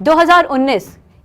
2019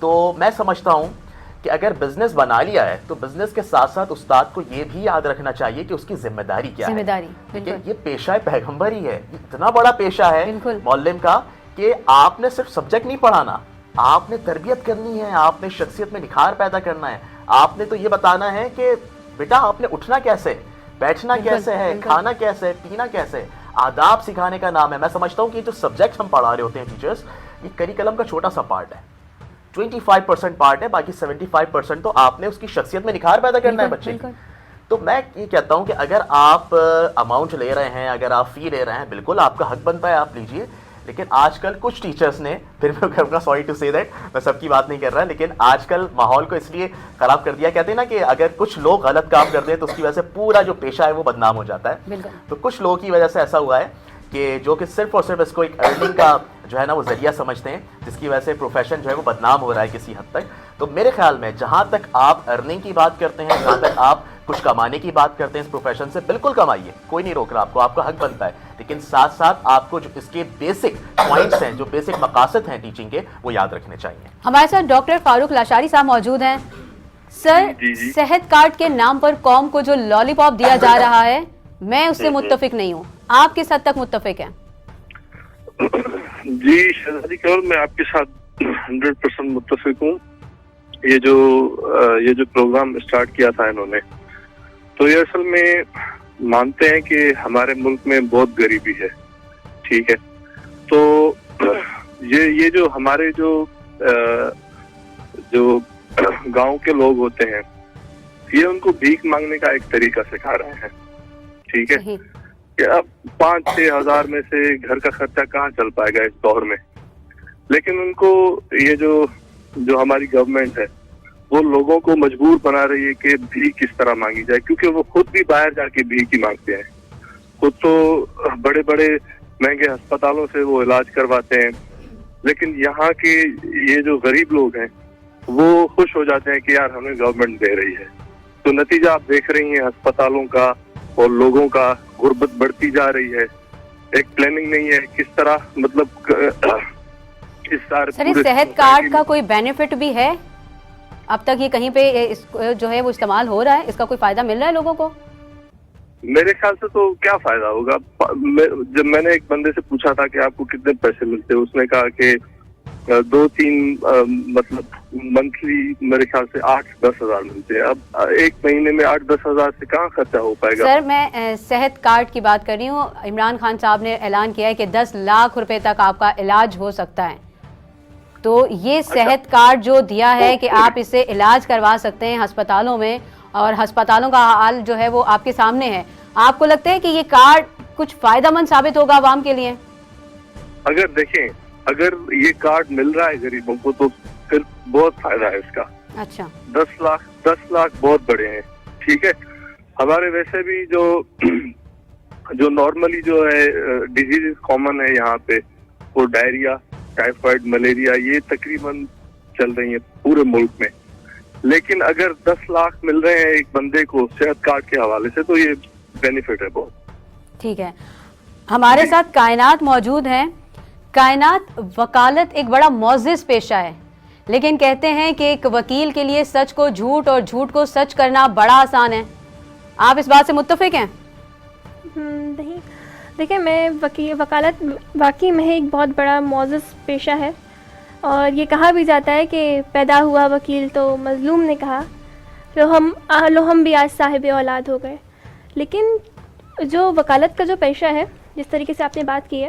تو میں سمجھتا ہوں کہ اگر بزنس بنا لیا ہے تو بزنس کے ساتھ ساتھ استاد کو یہ بھی یاد رکھنا چاہیے کہ اس کی ذمہ داری کیا ہے. ذمہ داری یہ پیشہ پیغمبر ہی ہے, اتنا بڑا پیشہ ہے معلم کا کہ آپ نے صرف سبجیکٹ نہیں پڑھانا, آپ نے تربیت کرنی ہے, آپ نے شخصیت میں نکھار پیدا کرنا ہے, آپ نے تو یہ بتانا ہے کہ بیٹا آپ نے اٹھنا کیسے, بیٹھنا کیسے ہے, کھانا کیسے ہے, پینا کیسے ہے, آداب سکھانے کا نام ہے. میں سمجھتا ہوں کہ جو سبجیکٹ ہم پڑھا رہے ہوتے ہیں ٹیچرز, یہ کریکلم کا چھوٹا سا پارٹ ہے, 25% پارٹ ہے, باقی 75% تو آپ نے اس کی شخصیت میں نکھار پیدا کرنا ہے بچے کی. تو میں یہ کہتا ہوں کہ اگر آپ اماؤنٹ لے رہے ہیں, اگر آپ فی لے رہے ہیں, بالکل آپ کا حق بنتا ہے, آپ لیجئے. لیکن آج کل کچھ ٹیچرز نے, پھر میں کہوں گا سوری ٹو سے دیٹ, میں سب کی بات نہیں کر رہا, لیکن آج کل ماحول کو اس لیے خراب کر دیا, کہتے ہیں نا کہ اگر کچھ لوگ غلط کام کرتے ہیں تو اس کی وجہ سے پورا جو پیشہ ہے وہ بدنام ہو جاتا ہے. تو کچھ لوگوں کی وجہ سے ایسا ہوا ہے کہ جو کہ صرف اور صرف اس کو ایک ارننگ کا جو ہے نا وہ ذریعہ سمجھتے ہیں, جس کی وجہ سے پروفیشن جو ہے وہ بدنام ہو رہا ہے کسی حد تک. تو میرے خیال میں جہاں تک آپ ارننگ کی بات کرتے ہیں, جہاں تک آپ کچھ کمانے کی بات کرتے ہیں اس پروفیشن سے, بالکل کمائیے, کوئی نہیں روک رہا آپ کو, آپ کا حق بنتا ہے. لیکن ساتھ ساتھ آپ کو جو اس کے بیسک پوائنٹس ہیں, جو بیسک مقاصد ہیں ٹیچنگ کے, وہ یاد رکھنے چاہیے. ہمارے ساتھ ڈاکٹر فاروق لاشاری صاحب موجود ہیں. سر, صحت کارڈ کے نام پر قوم کو جو لالی پاپ دیا جا رہا ہے, میں اس سے متفق نہیں ہوں, آپ کس حد تک متفق ہیں؟ جی شہزادی کمل, میں آپ کے ساتھ 100% متفق ہوں. یہ جو پروگرام اسٹارٹ کیا تھا انہوں نے, تو یہ اصل میں مانتے ہیں کہ ہمارے ملک میں بہت غریبی ہے, ٹھیک ہے. تو یہ جو ہمارے جو گاؤں کے لوگ ہوتے ہیں, یہ ان کو بھیک مانگنے کا ایک طریقہ سکھا رہے ہیں, ٹھیک ہے, کہ اب 5-6 ہزار میں سے گھر کا خرچہ کہاں چل پائے گا اس دور میں. لیکن ان کو یہ جو ہماری گورنمنٹ ہے وہ لوگوں کو مجبور بنا رہی ہے کہ بھیک کس طرح مانگی جائے, کیونکہ وہ خود بھی باہر جا کے بھیک ہی مانگتے ہیں. خود تو بڑے بڑے مہنگے ہسپتالوں سے وہ علاج کرواتے ہیں, لیکن یہاں کے یہ جو غریب لوگ ہیں وہ خوش ہو جاتے ہیں کہ یار ہمیں گورنمنٹ دے رہی ہے. تو نتیجہ آپ دیکھ رہی ہیں ہسپتالوں کا اور لوگوں کا, غربت بڑھتی جا رہی ہے. ایک پلاننگ نہیں ہے کس طرح, مطلب سر صحت کارڈ کا کوئی بینیفٹ بھی ہے اب تک, یہ کہیں پہ جو ہے وہ استعمال ہو رہا ہے, اس کا کوئی فائدہ مل رہا ہے لوگوں کو؟ میرے خیال سے تو کیا فائدہ ہوگا. جب میں نے ایک بندے سے پوچھا تھا کہ آپ کو کتنے پیسے ملتے, اس نے کہا کہ 2-3 مطلب منتھلی میرے خیال سے 8-10 ہزار ملتے ہیں. اب ایک مہینے میں 8-10 ہزار سے کہاں خرچہ ہو پائے گا؟ سر میں صحت کارڈ کی بات کر رہی ہوں. عمران خان صاحب نے اعلان کیا ہے کہ 10 لاکھ روپے تک آپ کا علاج ہو سکتا ہے. تو یہ صحت کارڈ جو دیا ہے کہ آپ اسے علاج کروا سکتے ہیں ہسپتالوں میں, اور ہسپتالوں کا حال جو ہے وہ آپ کے سامنے ہے, آپ کو لگتا ہے کہ یہ کارڈ کچھ فائدہ مند ثابت ہوگا عوام کے لیے؟ اگر دیکھیں, اگر یہ کارڈ مل رہا ہے غریبوں کو تو پھر بہت فائدہ ہے اس کا. اچھا, 10 لاکھ بہت بڑے ہیں, ٹھیک ہے. ہمارے ویسے بھی جو نارملی جو ہے ڈیزیز کامن ہے یہاں پہ, وہ ڈائریا, ٹائیفائڈ, ملیریا, یہ تقریباً چل رہی ہیں پورے ملک میں. لیکن اگر 10 لاکھ مل رہے ہیں ایک بندے کو صحت کارڈ کے حوالے سے, تو یہ بینیفٹ ہے بہت. ٹھیک ہے, ہمارے ساتھ کائنات موجود ہیں. کائنات, وکالت ایک بڑا معزز پیشہ ہے, لیکن کہتے ہیں کہ ایک وکیل کے لیے سچ کو جھوٹ اور جھوٹ کو سچ کرنا بڑا آسان ہے. آپ اس بات سے متفق ہیں؟ نہیں, دیکھیں میں وکالت واقعی میں ایک بہت بڑا معزز پیشہ ہے, اور یہ کہا بھی جاتا ہے کہ پیدا ہوا وکیل تو مظلوم نے کہا, لو ہم بھی آج صاحب اولاد ہو گئے. لیکن جو وکالت کا جو پیشہ ہے, جس طریقے سے آپ نے بات کی ہے,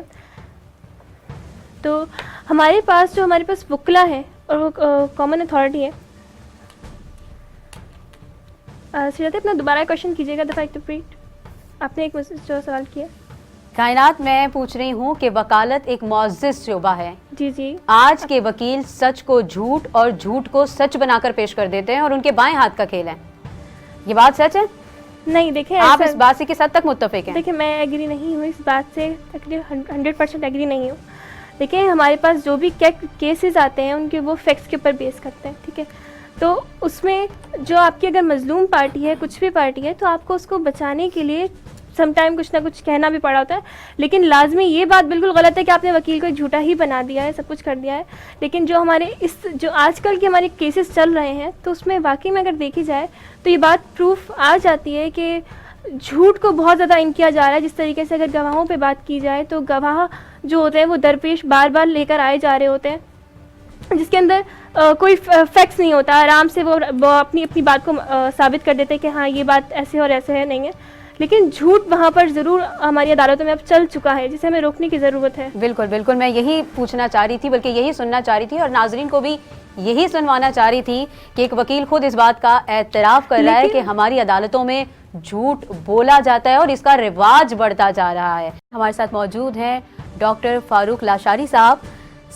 تو ہمارے پاس وکلا ہے اور وہ کامن اتھارٹی ہے. سیرت اپنا دوبارہ کوشچن کیجیے گا, دفعہ ایک ریپیٹ, آپ نے ایک جو سوال کیا. کائنات, میں پوچھ رہی ہوں کہ وکالت ایک معزز شعبہ ہے. جی جی. آج کے وکیل سچ کو جھوٹ اور جھوٹ کو سچ بنا کر پیش کر دیتے ہیں, اور ان کے بائیں ہاتھ کا کھیل ہے. یہ بات سچ ہے؟ نہیں, دیکھیں آپ اس بات سے کس حد تک متفق ہیں؟ دیکھیں میں ایگری نہیں ہوں اس بات سے, 100% ایگری نہیں ہوں. دیکھیں ہمارے پاس جو بھی کیسز آتے ہیں ان کے وہ فیکٹس کے اوپر بیس کرتے ہیں, ٹھیک ہے. تو اس میں جو آپ کی اگر مظلوم پارٹی ہے, کچھ بھی پارٹی ہے, تو آپ کو اس کو بچانے کے لیے سم ٹائم کچھ نہ کچھ کہنا بھی پڑا ہوتا ہے. لیکن لازمی یہ بات بالکل غلط ہے کہ آپ نے وکیل کو ایک جھوٹا ہی بنا دیا ہے, سب کچھ کر دیا ہے. لیکن جو ہمارے جو آج کل کے ہمارے کیسز چل رہے ہیں تو اس میں واقعی میں اگر دیکھی جائے تو یہ بات پروف آ جاتی ہے کہ جھوٹ کو بہت زیادہ ان کیا جا رہا ہے. جس طریقے سے اگر گواہوں پہ بات کی جائے تو گواہ جو ہوتے ہیں وہ درپیش بار بار لے کر آئے جا رہے ہوتے ہیں, جس کے اندر کوئی فیکٹس نہیں ہوتا. آرام سے وہ اپنی بات کو ثابت کر دیتے ہیں کہ ہاں یہ بات ایسے اور ایسے ہے, نہیں ہے. لیکن جھوٹ وہاں پر ضرور ہماری عدالتوں میں اب چل چکا ہے, جسے ہمیں روکنے کی ضرورت ہے. بالکل بالکل, میں یہی پوچھنا چاہ رہی تھی, بلکہ یہی سننا چاہ رہی تھی, اور ناظرین کو بھی یہی سنوانا چاہ رہی تھی کہ ایک وکیل خود اس بات کا اعتراف کر رہا ہے کہ ہماری عدالتوں میں جھوٹ بولا جاتا ہے اور اس کا رواج بڑھتا جا رہا ہے. ہمارے ساتھ موجود ہیں ڈاکٹر فاروق لاشاری صاحب.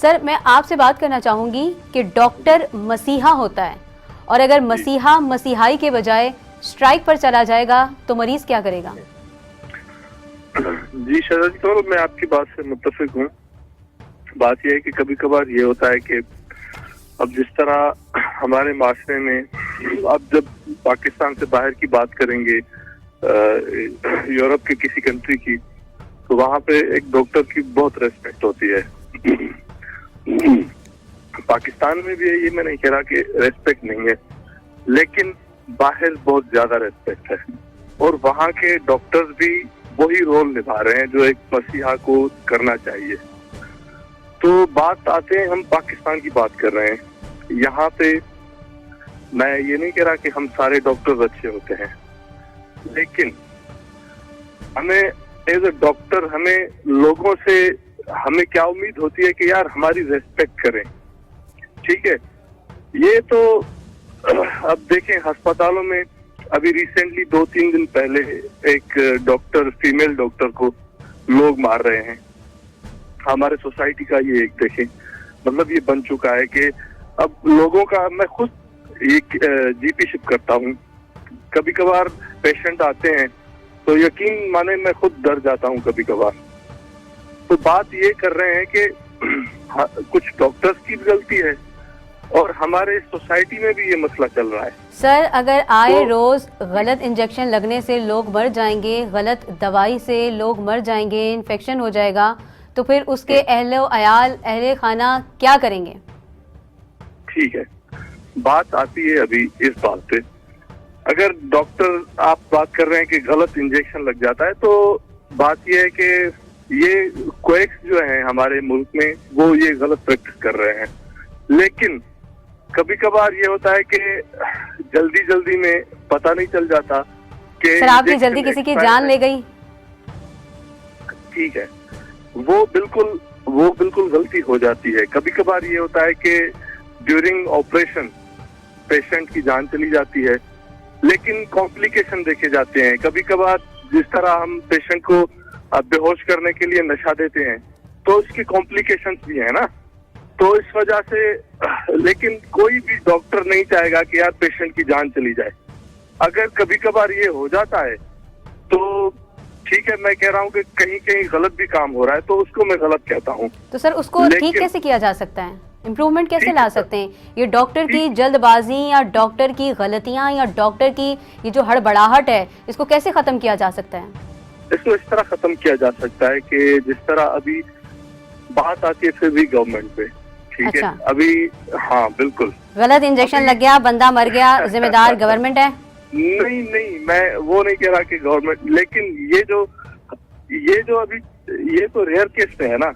سر, میں آپ سے بات کرنا چاہوں گی کہ ڈاکٹر مسیحا ہوتا ہے, اور اگر مسیحا مسیحائی کے بجائے اسٹرائک پر چلا جائے گا تو مریض کیا کرے گا؟ جی شہزادی کمل, میں آپ کی بات سے متفق ہوں. بات یہ ہے کہ کبھی کبھار یہ ہوتا ہے کہ اب جس طرح ہمارے معاشرے میں, اب جب پاکستان سے باہر کی بات کریں گے, یورپ کے کسی کنٹری کی, تو وہاں پہ ایک ڈاکٹر کی بہت ریسپیکٹ ہوتی ہے. پاکستان میں بھی ہے, یہ میں نہیں کہہ رہا کہ ریسپیکٹ نہیں ہے, لیکن باہر بہت زیادہ ریسپیکٹ ہے. اور وہاں کے ڈاکٹرز بھی وہی رول نبھا رہے ہیں جو ایک مسیحا کو کرنا چاہیے. تو بات آتے ہیں, ہم پاکستان کی بات کر رہے ہیں. یہاں پہ میں یہ نہیں کہہ رہا کہ ہم سارے ڈاکٹرز اچھے ہوتے ہیں, لیکن ہمیں ایز اے ڈاکٹر ہمیں لوگوں سے ہمیں کیا امید ہوتی ہے کہ یار ہماری ریسپیکٹ کریں. ٹھیک ہے, یہ تو اب دیکھیں ہسپتالوں میں ابھی ریسنٹلی 2-3 دن پہلے ایک ڈاکٹر, فیمیل ڈاکٹر کو لوگ مار رہے ہیں. ہمارے سوسائٹی کا یہ ایک دیکھیں مطلب یہ بن چکا ہے کہ اب لوگوں کا, میں خود ایک جی پی شپ کرتا ہوں, کبھی کبھار پیشنٹ آتے ہیں تو یقین مانے میں خود ڈر جاتا ہوں کبھی کبھار. تو بات یہ کر رہے ہیں کہ کچھ ڈاکٹرز کی بھی غلطی ہے اور ہمارے سوسائٹی میں بھی یہ مسئلہ چل رہا ہے. سر, اگر آئے روز غلط انجیکشن لگنے سے لوگ مر جائیں گے, غلط دوائی سے لوگ مر جائیں گے, انفیکشن ہو جائے گا, تو پھر اس کے اہل و عیال, اہل خانہ کیا کریں گے؟ ٹھیک ہے, بات آتی ہے ابھی اس بات پہ. اگر ڈاکٹر آپ بات کر رہے ہیں کہ غلط انجیکشن لگ جاتا ہے, تو بات یہ ہے کہ یہ کویکس جو ہیں ہمارے ملک میں وہ یہ غلط پریکٹس کر رہے ہیں. لیکن کبھی کبھار یہ ہوتا ہے کہ جلدی میں پتہ نہیں چل جاتا کہ سر آپ کی جلدی کسی کی جان لے گئی. ٹھیک ہے, وہ بالکل غلطی ہو جاتی ہے. کبھی کبھار یہ ہوتا ہے کہ ڈیورنگ آپریشن پیشنٹ کی جان چلی جاتی ہے, لیکن کمپلیکیشن دیکھے جاتے ہیں. کبھی کبھار جس طرح ہم پیشنٹ کو بے ہوش کرنے کے لیے نشہ دیتے ہیں تو اس کی کمپلیکیشنز بھی ہیں نا. تو اس وجہ سے لیکن کوئی بھی ڈاکٹر نہیں چاہے گا کہ یار پیشنٹ کی جان چلی جائے. اگر کبھی کبھار یہ ہو جاتا ہے تو ٹھیک ہے, میں کہہ رہا ہوں کہ کہیں غلط بھی کام ہو رہا ہے تو اس کو میں غلط کہتا ہوں. تو سر اس کو ٹھیک کیسے کیا جا سکتا ہے, امپروومنٹ کیسے لا سکتے ہیں؟ یہ ڈاکٹر کی جلد بازی یا ڈاکٹر کی غلطیاں یا ڈاکٹر کی یہ جو ہڑبڑاہٹ ہے, اس کو کیسے ختم کیا جا سکتا ہے؟ اس کو اس طرح ختم کیا جا سکتا ہے کہ جس طرح ابھی بات آتی ہے پھر بھی گورنمنٹ پہ. ٹھیک ہے, ابھی ہاں بالکل غلط انجیکشن لگ گیا, بندہ مر گیا, ذمہ دار گورنمنٹ ہے؟ نہیں, میں وہ نہیں کہہ رہا کہ گورنمنٹ, لیکن یہ جو ابھی یہ تو ریئر کیس میں ہے نا.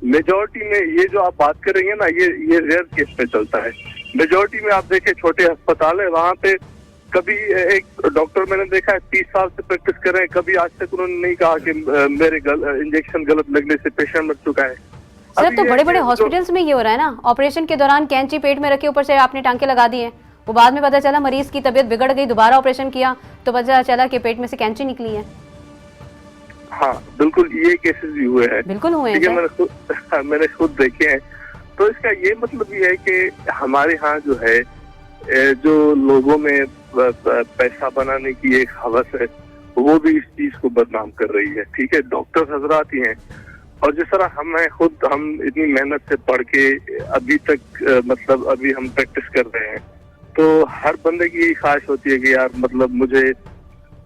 میجورٹی میں یہ جو آپ بات کر رہی ہیں نا, یہ ریئر کیس میں چلتا ہے. میجورٹی میں آپ دیکھیں چھوٹے ہسپتال ہے, وہاں پہ کبھی ایک ڈاکٹر میں نے دیکھا ہے 30 سال سے پریکٹس کر رہے ہیں, کبھی آج تک انہوں نے نہیں کہا کہ میرے انجیکشن غلط لگنے سے پیشنٹ مر چکا ہے. سر تو بڑے ہاسپٹلس میں یہ ہو رہا ہے نا, آپریشن کے دوران کینچی پیٹ میں رکھے, اوپر سے آپ نے ٹانکے لگا دیے, وہ بعد میں پتہ چلا مریض کی طبیعت بگڑ گئی, دوبارہ آپریشن کیا تو پتہ چلا کہ پیٹ میں سے کینچی نکلی ہے. ہاں بالکل, یہ کیسز بھی ہوئے ہیں. بالکل ہوئے ہیں, میں نے خود دیکھے ہیں. تو اس کا یہ مطلب یہ ہے کہ ہمارے ہاں جو ہے جو لوگوں میں پیسہ بنانے کی ایک ہوس ہے, وہ بھی اس چیز کو بدنام کر رہی ہے. ٹھیک ہے, ڈاکٹر حضرات ہی ہیں, اور جس طرح ہم اتنی محنت سے پڑھ کے ابھی تک مطلب ابھی ہم پریکٹس کر رہے ہیں, تو ہر بندے کی یہی خواہش ہوتی ہے کہ یار مطلب مجھے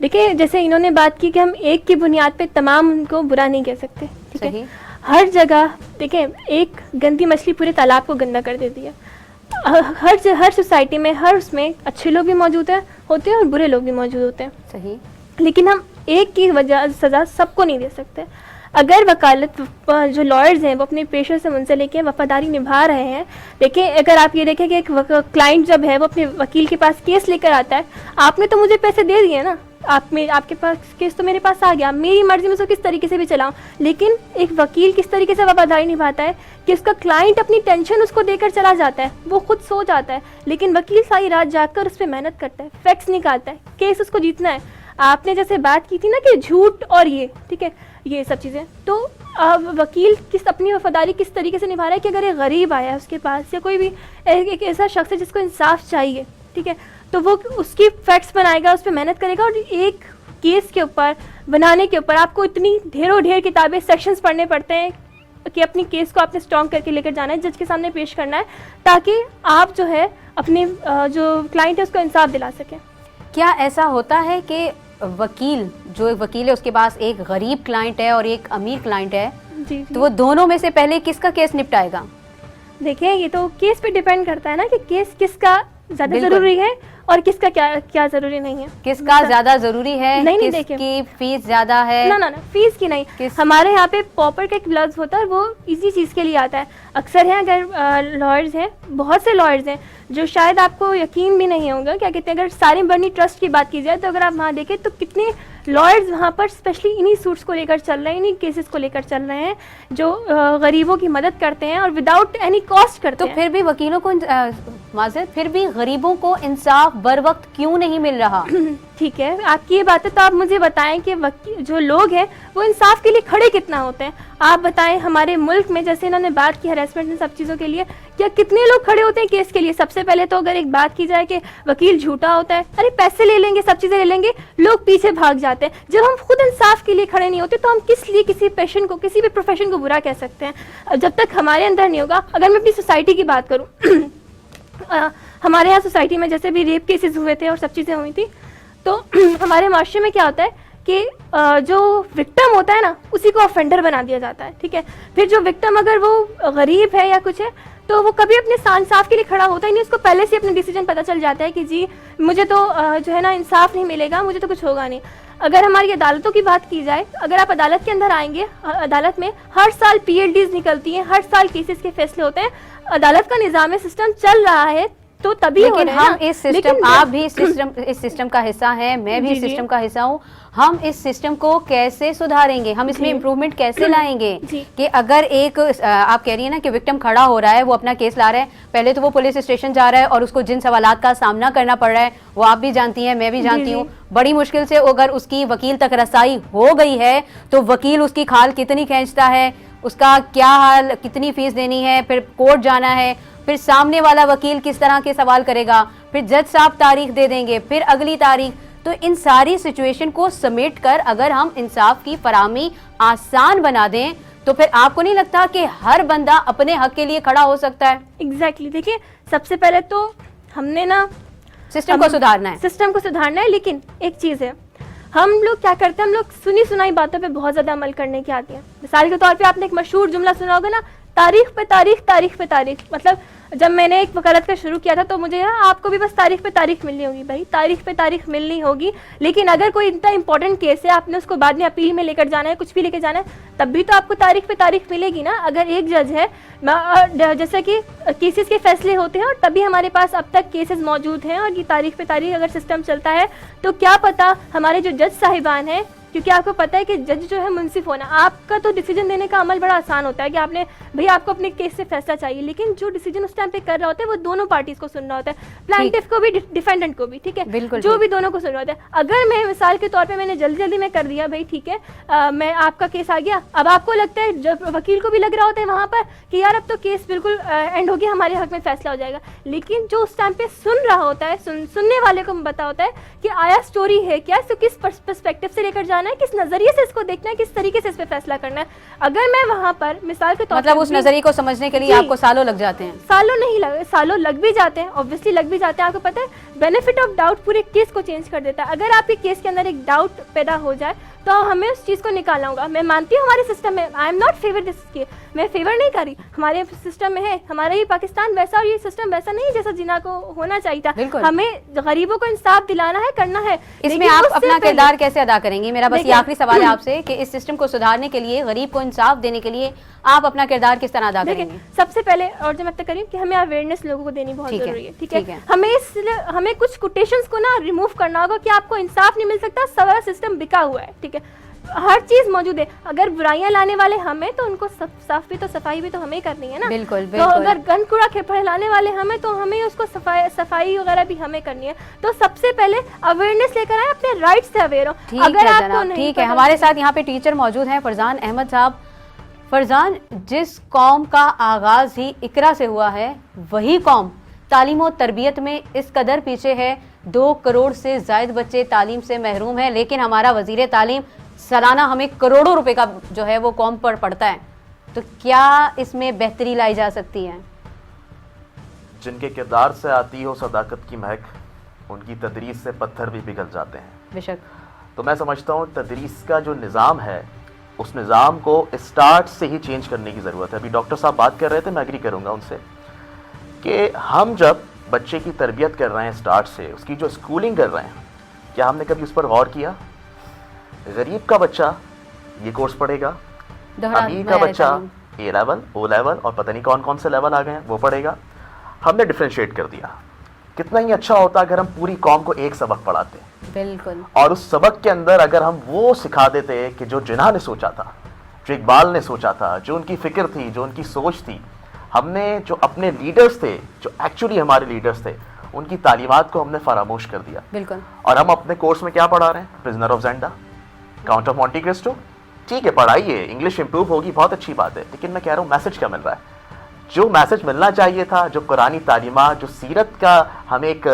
دیکھیں جیسے انہوں نے بات کی کہ ہم ایک کی بنیاد پہ تمام ان کو برا نہیں کہہ سکتے, ٹھیک ہے. ہر جگہ دیکھیں ایک گندی مچھلی پورے تالاب کو گندا کر دیتی ہے. ہر سوسائٹی میں ہر اس میں اچھے لوگ بھی موجود ہوتے ہیں اور برے لوگ بھی موجود ہوتے ہیں. صحیح. لیکن ہم ایک کی وجہ سزا سب کو نہیں دے سکتے. اگر وکالت جو لائرز ہیں وہ اپنے پیشے سے منسلک ہیں, وفاداری نبھا رہے ہیں. دیکھیں اگر آپ یہ دیکھیں کہ ایک کلائنٹ جب ہے وہ اپنے وکیل کے پاس کیس لے کر آتا ہے, آپ نے تو مجھے پیسے دے دیے نا, آپ کے پاس کیس تو میرے پاس آ گیا, میری مرضی میں اس کو کس طریقے سے بھی چلاؤں. لیکن ایک وکیل کس طریقے سے وفاداری نبھاتا ہے کہ اس کا کلائنٹ اپنی ٹینشن اس کو دے کر چلا جاتا ہے, وہ خود سو جاتا ہے, لیکن وکیل ساری رات جاگ کر اس پہ محنت کرتا ہے, فیکٹس نکالتا ہے, کیس اس کو جیتنا ہے. آپ نے جیسے بات کی تھی نا کہ جھوٹ اور یہ, ٹھیک ہے, یہ سب چیزیں, تو وکیل اپنی وفاداری کس طریقے سے نبھا رہا ہے کہ اگر ایک غریب آیا ہے اس کے پاس, یا کوئی بھی ایک ایسا شخص ہے جس کو انصاف چاہیے, ٹھیک ہے, تو وہ اس کی فیکٹس بنائے گا, اس پہ محنت کرے گا, اور ایک کیس کے اوپر بنانے کے اوپر آپ کو اتنی ڈھیروں ڈھیر کتابیں سیکشنز پڑھنے پڑتے ہیں کہ اپنی کیس کو آپ نے اسٹرانگ کر کے لے کر جانا ہے, جج کے سامنے پیش کرنا ہے, تاکہ آپ جو ہے اپنے جو کلائنٹ ہے اس کو انصاف دلا سکیں. کیا ایسا ہوتا ہے کہ وکیل جو ایک وکیل ہے اس کے پاس ایک غریب کلائنٹ ہے اور ایک امیر کلائنٹ ہے, جی تو وہ دونوں میں سے پہلے کس کا کیس نپٹائے گا؟ دیکھیں یہ تو کیس پہ ڈیپینڈ کرتا ہے نا کہ کیس کس کا زیادہ بالکل. ضروری ہے اور کس کا کیا ضروری نہیں ہے. کس کا زیادہ ضروری ہے, نہیں کس دیکھیں, کی فیس زیادہ ہے؟ نہ فیس کی نہیں, ہمارے یہاں پہ پاپر کا ایک لفظ ہوتا ہے, وہ اسی چیز کے لیے آتا ہے. اکثر ہیں اگر لائرز ہیں, بہت سے لائرز ہیں جو شاید آپ کو یقین بھی نہیں ہوگا, کیا کہتے ہیں, اگر سارے برنی ٹرسٹ کی بات کی جائے تو اگر آپ وہاں دیکھیں تو کتنے لائرز وہاں پر اسپیشلی انہی سوٹس کو لے کر چل رہے ہیں, انہی کیسز کو لے کر چل رہے ہیں, جو غریبوں کی مدد کرتے ہیں اور وداؤٹ اینی کاسٹ کرتے ہیں. تو پھر بھی وکیلوں کو معذرت, پھر بھی غریبوں کو انصاف بر وقت کیوں نہیں مل رہا؟ ٹھیک ہے, آپ کی یہ بات ہے, تو آپ مجھے بتائیں کہ جو لوگ ہیں وہ انصاف کے لیے کھڑے کتنا ہوتے ہیں. آپ بتائیں ہمارے ملک میں, جیسے انہوں نے بات کی ہراسمنٹ سب چیزوں کے لیے, کیا کتنے لوگ کھڑے ہوتے ہیں کیس کے لیے؟ سب سے پہلے تو اگر ایک بات کی جائے کہ وکیل جھوٹا ہوتا ہے, ارے پیسے لے لیں گے, سب چیزیں لے لیں گے, لوگ پیچھے بھاگ جاتے ہیں. جب ہم خود انصاف کے لیے کھڑے نہیں ہوتے تو ہم کس لیے کسی پیشن کو, کسی بھی پروفیشن کو برا کہہ سکتے ہیں؟ جب تک ہمارے اندر نہیں ہوگا. اگر میں اپنی سوسائٹی کی بات کروں, ہمارے یہاں سوسائٹی میں جیسے بھی ریپ کیسز ہوئے تھے اور سب چیزیں ہوئی تھی, تو ہمارے معاشرے میں کیا ہوتا ہے کہ جو وکٹم ہوتا ہے نا اسی کو آفینڈر بنا دیا جاتا ہے, ٹھیک ہے. پھر جو وکٹم اگر وہ غریب ہے یا کچھ ہے تو وہ کبھی اپنے انصاف کے لیے کھڑا ہوتا ہی نہیں, اس کو پہلے سے اپنے ڈیسیجن پتہ چل جاتا ہے کہ جی مجھے تو جو ہے نا انصاف نہیں ملے گا, مجھے تو کچھ ہوگا نہیں. اگر ہماری عدالتوں کی بات کی جائے, اگر آپ عدالت کے اندر آئیں گے, عدالت میں ہر سال PhDs نکلتی ہیں, ہر سال کیسز کے فیصلے ہوتے ہیں. عدالت کا نظام سسٹم چل رہا ہے تو تبھی لیکن ہم اس سسٹم, آپ بھی اس سسٹم کا حصہ ہیں, میں بھی اس سسٹم کا حصہ ہوں, ہم اس سسٹم کو کیسے سدھاریں گے, ہم اس میں امپروومنٹ کیسے لائیں گے؟ کہ اگر ایک آپ کہہ رہی ہیں نا کہ وکٹم کھڑا ہو رہا ہے, وہ اپنا کیس لا رہا ہے, پہلے تو وہ پولیس اسٹیشن جا رہا ہے اور اس کو جن سوالات کا سامنا کرنا پڑ رہا ہے وہ آپ بھی جانتی ہیں, میں بھی جانتی ہوں, بڑی مشکل سے اگر اس کی وکیل تک رسائی ہو گئی ہے تو وکیل اس کی کھال کتنی کھینچتا ہے, اس کا کیا حال, کتنی فیس دینی ہے, پھر کورٹ جانا ہے, پھر سامنے والا وکیل کس طرح کے سوال کرے گا, پھر جج صاحب تاریخ دے دیں گے, پھر اگلی تاریخ. تو ان ساری سچویشن کو سمیٹ کر اگر ہم انصاف کی فراہمی آسان بنا دیں تو پھر آپ کو نہیں لگتا کہ ہر بندہ اپنے حق کے لیے کھڑا ہو سکتا ہے؟ ایگزیکٹلی. دیکھیے سب سے پہلے تو ہم نے نا سسٹم کو سدھارنا ہے, سسٹم کو سدھارنا ہے. لیکن ایک چیز ہے, ہم لوگ کیا کرتے ہیں, ہم لوگ سنی سنائی باتوں پہ بہت زیادہ عمل کرنے کی آتی ہیں. مثال کے طور پہ آپ نے ایک مشہور جملہ سنا ہوگا نا, تاریخ پہ تاریخ, تاریخ پہ تاریخ. مطلب جب میں نے ایک وکالت کا شروع کیا تھا تو مجھے آپ کو بھی بس تاریخ پہ تاریخ ملنی ہوگی. بھائی تاریخ پہ تاریخ ملنی ہوگی, لیکن اگر کوئی اتنا امپورٹنٹ کیس ہے, آپ نے اس کو بعد میں اپیل میں لے کر جانا ہے, کچھ بھی لے کے جانا ہے, تب بھی تو آپ کو تاریخ پہ تاریخ ملے گی نا. اگر ایک جج ہے, جیسے کہ کیسز کے فیصلے ہوتے ہیں اور تبھی ہمارے پاس اب تک کیسز موجود ہیں, اور یہ تاریخ پہ تاریخ اگر سسٹم چلتا ہے تو کیا پتہ ہمارے جو جج صاحبان ہیں, کیونکہ آپ کو پتہ ہے کہ جج جو ہے منصف ہونا, آپ کا تو ڈیسیجن دینے کا عمل بڑا آسان ہوتا ہے کہ آپ نے بھئی آپ کو اپنے کیس سے فیصلہ چاہیے, لیکن جو ڈیسیجن اس ٹائم پہ کر رہا ہوتا ہے وہ دونوں پارٹیز کو سننا ہوتا ہے, پلانٹیف کو بھی ڈیفینڈنٹ کو بھی, ٹھیک ہے, جو بھی دونوں کو سننا ہوتا ہے. اگر میں مثال کے طور پہ میں نے جلدی میں کر دیا, بھائی ٹھیک ہے میں آپ کا کیس آ گیا, اب آپ کو لگتا ہے جب وکیل کو بھی لگ رہا ہوتا ہے وہاں پر کہ یار اب تو کیس بالکل اینڈ ہو گیا, ہمارے حق میں فیصلہ ہو جائے گا, لیکن جو اس ٹائم پہ سن رہا ہوتا ہے, سننے والے کو پتا ہوتا ہے کہ آیا اسٹوری ہے کیا, اس کو کس پرسپیکٹو سے لے کر جانا بتانا ہے, کس نظریے سے اس کو دیکھنا ہے, کس طریقے سے اس پہ فیصلہ کرنا ہے. اگر میں وہاں پر مثال کے طور مطلب اس نظریے کو سمجھنے کے لیے آپ کو سالوں لگ جاتے ہیں؟ سالوں لگ بھی جاتے ہیں, obviously لگ بھی جاتے ہیں. آپ کو پتہ ہے بینیفٹ آف ڈاؤٹ پورے کیس کو چینج کر دیتا ہے. اگر آپ کے کیس کے اندر ایک ڈاؤٹ پیدا ہو جائے تو ہمیں اس چیز کو نکالنا ہوگا. میں مانتی ہوں ہمارے سسٹم میں, آئی ایم ناٹ فیور دس کی, میں فیور نہیں کر رہی, ہمارے سسٹم میں ہے, ہمارا یہ پاکستان ویسا اور یہ سسٹم ویسا نہیں جیسا جنا کو ہونا چاہیے تھا. ہمیں غریبوں کو انصاف دلانا ہے, کرنا ہے. اس میں آپ اپنا کردار کیسے ادا کریں گی؟ میرا بس یہ آخری سوال ہے آپ سے کہ اس سسٹم کو سدھارنے کے لیے, غریب کو انصاف دینے کے لیے آپ اپنا کردار کس طرح ادا کریں گے؟ سب سے پہلے اور جو میں تک کریں کہ ہمیں اویئرنیس لوگوں کو دینی بہت ضروری ہے. ٹھیک ہے, ہمیں کچھ کوٹیشنز کو نا ریموو کرنا ہوگا کہ آپ کو انصاف نہیں مل سکتا, سارا سسٹم بکا ہوا ہے. ٹھیک ہے, ہر چیز موجود ہے. اگر برائیاں لانے والے ہمیں تو ان کو صاف بھی تو صفائی بھی تو ہمیں کرنی ہے نا. بالکل. تو اگر گند کوڑا پھیلانے والے ہمیں تو ہمیں اس کو صفائی وغیرہ بھی ہمیں کرنی ہے. تو سب سے پہلے اویئرنیس لے کر آئے, اپنے رائٹس سے اویئر ہو. اگر آپ کو نہیں, ٹھیک ہے, ہمارے ساتھ یہاں پہ ٹیچر موجود ہیں فرزان احمد صاحب. فرزان, جس قوم کا آغاز ہی اقرا سے ہوا ہے وہی قوم تعلیم و تربیت میں اس قدر پیچھے ہے. 2 کروڑ سے زائد بچے تعلیم سے محروم ہیں, لیکن ہمارا وزیر تعلیم سالانہ ہمیں کروڑوں روپے کا جو ہے وہ قوم پر پڑتا ہے. تو کیا اس میں بہتری لائی جا سکتی ہے؟ جن کے کردار سے آتی ہو صداقت کی مہک, ان کی تدریس سے پتھر بھی پگھل جاتے ہیں. بے شک. تو میں سمجھتا ہوں تدریس کا جو نظام ہے اس نظام کو اسٹارٹ سے ہی چینج کرنے کی ضرورت ہے. ابھی ڈاکٹر صاحب بات کر رہے تھے, میں ایگری کروں گا ان سے کہ ہم جب بچے کی تربیت کر رہے ہیں اسٹارٹ سے, اس کی جو اسکولنگ کر رہے ہیں, کیا ہم نے کبھی اس پر غور کیا؟ غریب کا بچہ یہ کورس پڑھے گا, امیر کا بچہ اے لیول, او لیول اور پتہ نہیں کون کون سے لیول آ گئے ہیں وہ پڑھے گا. ہم نے ڈفرینشیٹ کر دیا. کتنا ہی اچھا ہوتا اگر ہم پوری قوم کو ایک سبق پڑھاتے. بالکل. اور اس سبق کے اندر اگر ہم وہ سکھا دیتے کہ جو جناح نے سوچا تھا, جو اقبال نے سوچا تھا, جو ان کی فکر تھی, جو ان کی سوچ تھی, ہم نے جو اپنے لیڈرز تھے, جو ایکچولی ہمارے لیڈرز تھے, ان کی تعلیمات کو ہم نے فراموش کر دیا. بالکل. اور ہم اپنے کورس میں کیا پڑھا رہے ہیں؟ Prisoner of Zenda, Count of Monte Cristo. ٹھیک ہے, پڑھائیے, انگلش امپروو ہوگی, بہت اچھی بات ہے, لیکن میں کہہ رہا ہوں میسج کیا مل رہا ہے؟ جو میسج ملنا چاہیے تھا, جو قرآنی تعلیمات, جو سیرت کا ہمیں ایک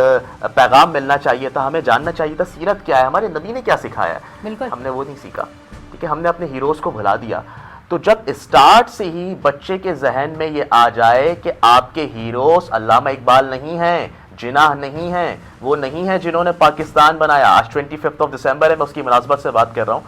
پیغام ملنا چاہیے تھا, ہمیں جاننا چاہیے تھا سیرت کیا ہے, ہمارے نبی نے کیا سکھایا ہے, بالکل ہم نے وہ نہیں سیکھا. ٹھیک ہے, ہم نے اپنے ہیروز کو بھلا دیا. تو جب اسٹارٹ سے ہی بچے کے ذہن میں یہ آ جائے کہ آپ کے ہیروز علامہ اقبال نہیں ہیں, جناح نہیں ہیں, وہ نہیں ہیں جنہوں نے پاکستان بنایا. آج 25 دسمبر ہے, میں اس کی مناسبت سے بات کر رہا ہوں.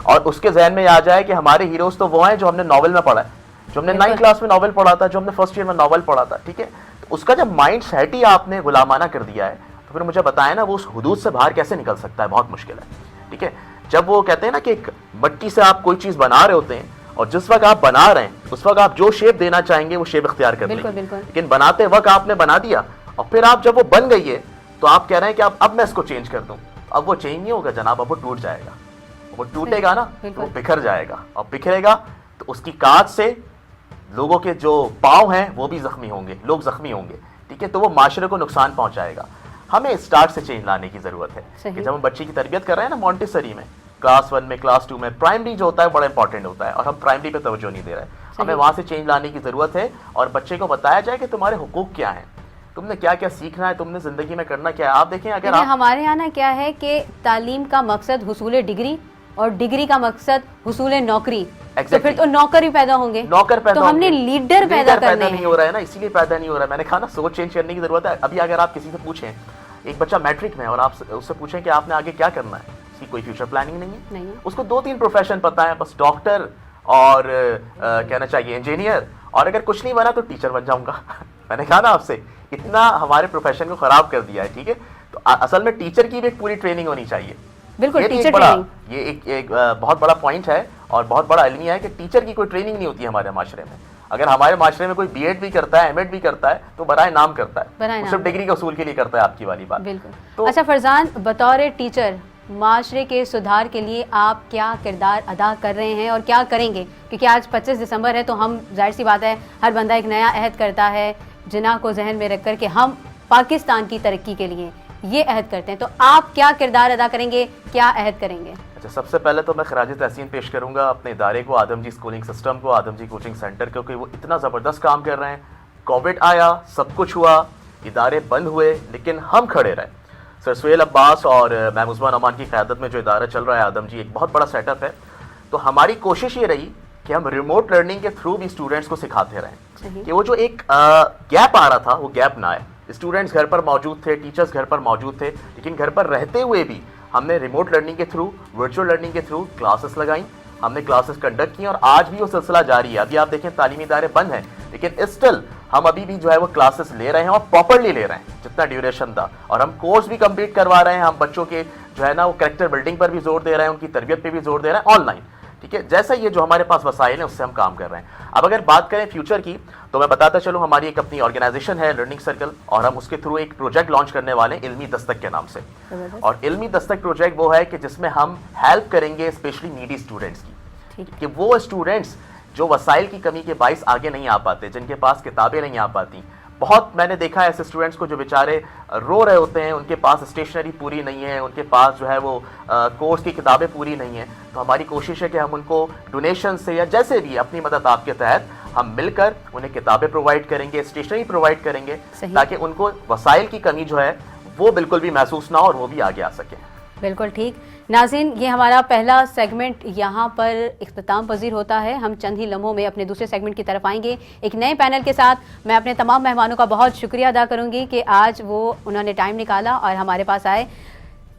اور اس کے ذہن میں آ جائے کہ ہمارے ہیروز تو وہ ہیں جو ہم نے ناول میں پڑھا ہے, جو ہم نے 9 کلاس میں ناول پڑھا تھا, جو ہم نے فرسٹ ایئر میں ناول پڑھا تھا. ٹھیک ہے, تو اس کا جب مائنڈ سیٹ ہی آپ نے غلامانہ کر دیا ہے تو پھر مجھے بتائیں نا وہ اس حدود سے باہر کیسے نکل سکتا ہے؟ بہت مشکل ہے. ٹھیک ہے, جب وہ کہتے ہیں نا کہ ایک مٹی سے آپ کوئی چیز بنا رہے ہوتے ہیں اور جس وقت آپ بنا رہے ہیں اس وقت آپ جو شیپ دینا چاہیں گے وہ شیپ اختیار کر لیں گے, لیکن بناتے وقت آپ نے بنا دیا اور پھر آپ جب وہ بن گئی ہے تو آپ کہہ رہے ہیں کہ اب میں اس کو چینج کر دوں. اب وہ چینج نہیں ہوگا جناب, اب وہ ٹوٹ جائے گا. وہ ٹوٹے گا نا تو وہ بکھر جائے گا, اور بکھرے گا تو اس کی کاٹ سے لوگوں کے جو پاؤں ہیں وہ بھی زخمی ہوں گے, لوگ زخمی ہوں گے. ٹھیک ہے, تو وہ معاشرے کو نقصان پہنچائے گا. ہمیں اسٹارٹ سے چینج لانے کی ضرورت ہے کہ جب ہم بچے کی تربیت کر رہے ہیں نا مونٹیسری میں, کلاس 1 میں, کلاس 2 میں, پرائمری جو ہوتا ہے بڑا امپورٹنٹ ہوتا ہے, اور ہم پرائمری پہ توجہ نہیں دے رہے. ہمیں وہاں سے چینج لانے کی ضرورت ہے اور بچے کو بتایا جائے کہ تمہارے حقوق کیا ہیں, تم نے کیا کیا سیکھنا ہے, تم نے زندگی میں کرنا کیا ہے. آپ دیکھیں اگر ہمارے یہاں نا کیا ہے کہ تعلیم کا مقصد حصول ڈگری اور ڈگری کا مقصد حصول نوکری, تو پھر تو نوکر ہی پیدا ہوں گے, نوکر پیدا, تو ہم نے لیڈر پیدا کرنے ہیں. نہیں ہو رہا ہے نا, اسی لیے پیدا نہیں ہو رہا ہے. میں نے کہا نا سوچ چینج کرنے کی ضرورت ہے. ابھی اگر آپ کسی سے پوچھیں, ایک بچہ میٹرک میں اور آپ اس سے پوچھیں کہ آپ نے آگے کیا کرنا ہے, اس کی کوئی فیوچر پلاننگ نہیں ہے. اس کو 2-3 پروفیشن پتا ہے, بس ڈاکٹر اور کہنا چاہیے انجینئر, اور اگر کچھ نہیں بنا تو ٹیچر بن جاؤں گا. میں نے کہا نا آپ سے, اتنا ہمارے پروفیشن کو خراب کر دیا ہے. ٹھیک ہے, تو اصل میں ٹیچر کی بھی ایک پوری ٹریننگ ہونی چاہیے. بالکل, یہ ایک بہت بڑا پوائنٹ ہے اور بہت بڑا المیہ ہے کہ ٹیچر کی کوئی ٹریننگ نہیں ہوتی ہے ہمارے معاشرے میں. اگر ہمارے معاشرے میں کوئی بی ایڈ بھی کرتا ہے, ایم ایڈ بھی کرتا ہے, تو برائے نام کرتا ہے, صرف ڈگری کے اصول کے لیے کرتا ہے. آپ کی والی بات بالکل. اچھا فرزان, بطور ٹیچر معاشرے کے سدھار کے لیے آپ کیا کردار ادا کر رہے ہیں اور کیا کریں گے؟ کیونکہ آج 25 دسمبر ہے, تو ہم ظاہر سی بات ہے ہر بندہ ایک نیا عہد کرتا ہے جناح کو ذہن میں رکھ کر کہ ہم پاکستان کی ترقی کے لیے یہ عہد کرتے ہیں. تو آپ کیا کردار ادا کریں گے, کیا عہد کریں گے؟ اچھا, سب سے پہلے تو میں خراج تحسین پیش کروں گا اپنے ادارے کو, آدم جی اسکولنگ سسٹم کو, آدم جی کوچنگ سینٹر کو, کہ وہ اتنا زبردست کام کر رہے ہیں. کووڈ آیا, سب کچھ ہوا, ادارے بند ہوئے, لیکن ہم کھڑے رہے. سر سہیل عباس اور میم عثمان امان کی قیادت میں جو ادارہ چل رہا ہے آدم جی، ایک بہت بڑا سیٹ اپ ہے. تو ہماری کوشش یہ رہی کہ ہم ریموٹ لرننگ کے تھرو بھی اسٹوڈنٹس کو سکھاتے رہیں کہ وہ جو ایک گیپ آ رہا تھا وہ گیپ نہ آئے. اسٹوڈنٹس گھر پر موجود تھے، ٹیچرس گھر پر موجود تھے، لیکن گھر پر رہتے ہوئے بھی ہم نے ریموٹ لرننگ کے تھرو، ورچوئل لرننگ کے تھرو کلاسز لگائیں، ہم نے کلاسز کنڈکٹ کی اور آج بھی وہ سلسلہ جاری ہے. ابھی آپ دیکھیں تعلیمی ادارے بند ہیں لیکن اسٹل ہم ابھی بھی جو ہے وہ کلاسز لے رہے ہیں اور پراپرلی لے رہے ہیں جتنا ڈیوریشن تھا، اور ہم کورس بھی کمپلیٹ کروا رہے ہیں. ہم بچوں کے جو ہے نا وہ کریکٹر بلڈنگ پر بھی زور دے رہے ہیں، ان کی تربیت پہ بھی زور دے رہے ہیں آن لائن. ٹھیک ہے، جیسا یہ جو ہمارے پاس وسائل ہیں اس سے ہم کام کر رہے ہیں. اب اگر بات کریں فیوچر کی تو میں بتاتا چلوں ہماری ایک اپنی آرگنائزیشن ہے لرننگ سرکل، اور ہم اس کے تھرو ایک پروجیکٹ لانچ کرنے والے ہیں علمی دستک کے نام سے. اور علمی دستک پروجیکٹ وہ ہے کہ جس میں ہم ہیلپ کریں گے اسپیشلی نیڈی اسٹوڈنٹس کی، کہ وہ اسٹوڈنٹس جو وسائل کی کمی کے باعث آگے نہیں آ پاتے، جن کے پاس کتابیں نہیں آ پاتی. بہت میں نے دیکھا ہے ایسے اسٹوڈنٹس کو جو بیچارے رو رہے ہوتے ہیں، ان کے پاس اسٹیشنری پوری نہیں ہے، ان کے پاس جو ہے وہ کورس کی کتابیں پوری نہیں ہیں. تو ہماری کوشش ہے کہ ہم ان کو ڈونیشن سے یا جیسے بھی اپنی مدد آپ کے تحت ہم مل کر انہیں کتابیں پرووائڈ کریں گے، اسٹیشنری پرووائڈ کریں گے، تاکہ ان کو وسائل کی کمی جو ہے وہ بالکل بھی محسوس نہ ہو اور وہ بھی آگے آ سکیں. بالکل ٹھیک. ناظرین، یہ ہمارا پہلا سیگمنٹ یہاں پر اختتام پذیر ہوتا ہے. ہم چند ہی لمحوں میں اپنے دوسرے سیگمنٹ کی طرف آئیں گے ایک نئے پینل کے ساتھ. میں اپنے تمام مہمانوں کا بہت شکریہ ادا کروں گی کہ آج انہوں نے ٹائم نکالا اور ہمارے پاس آئے.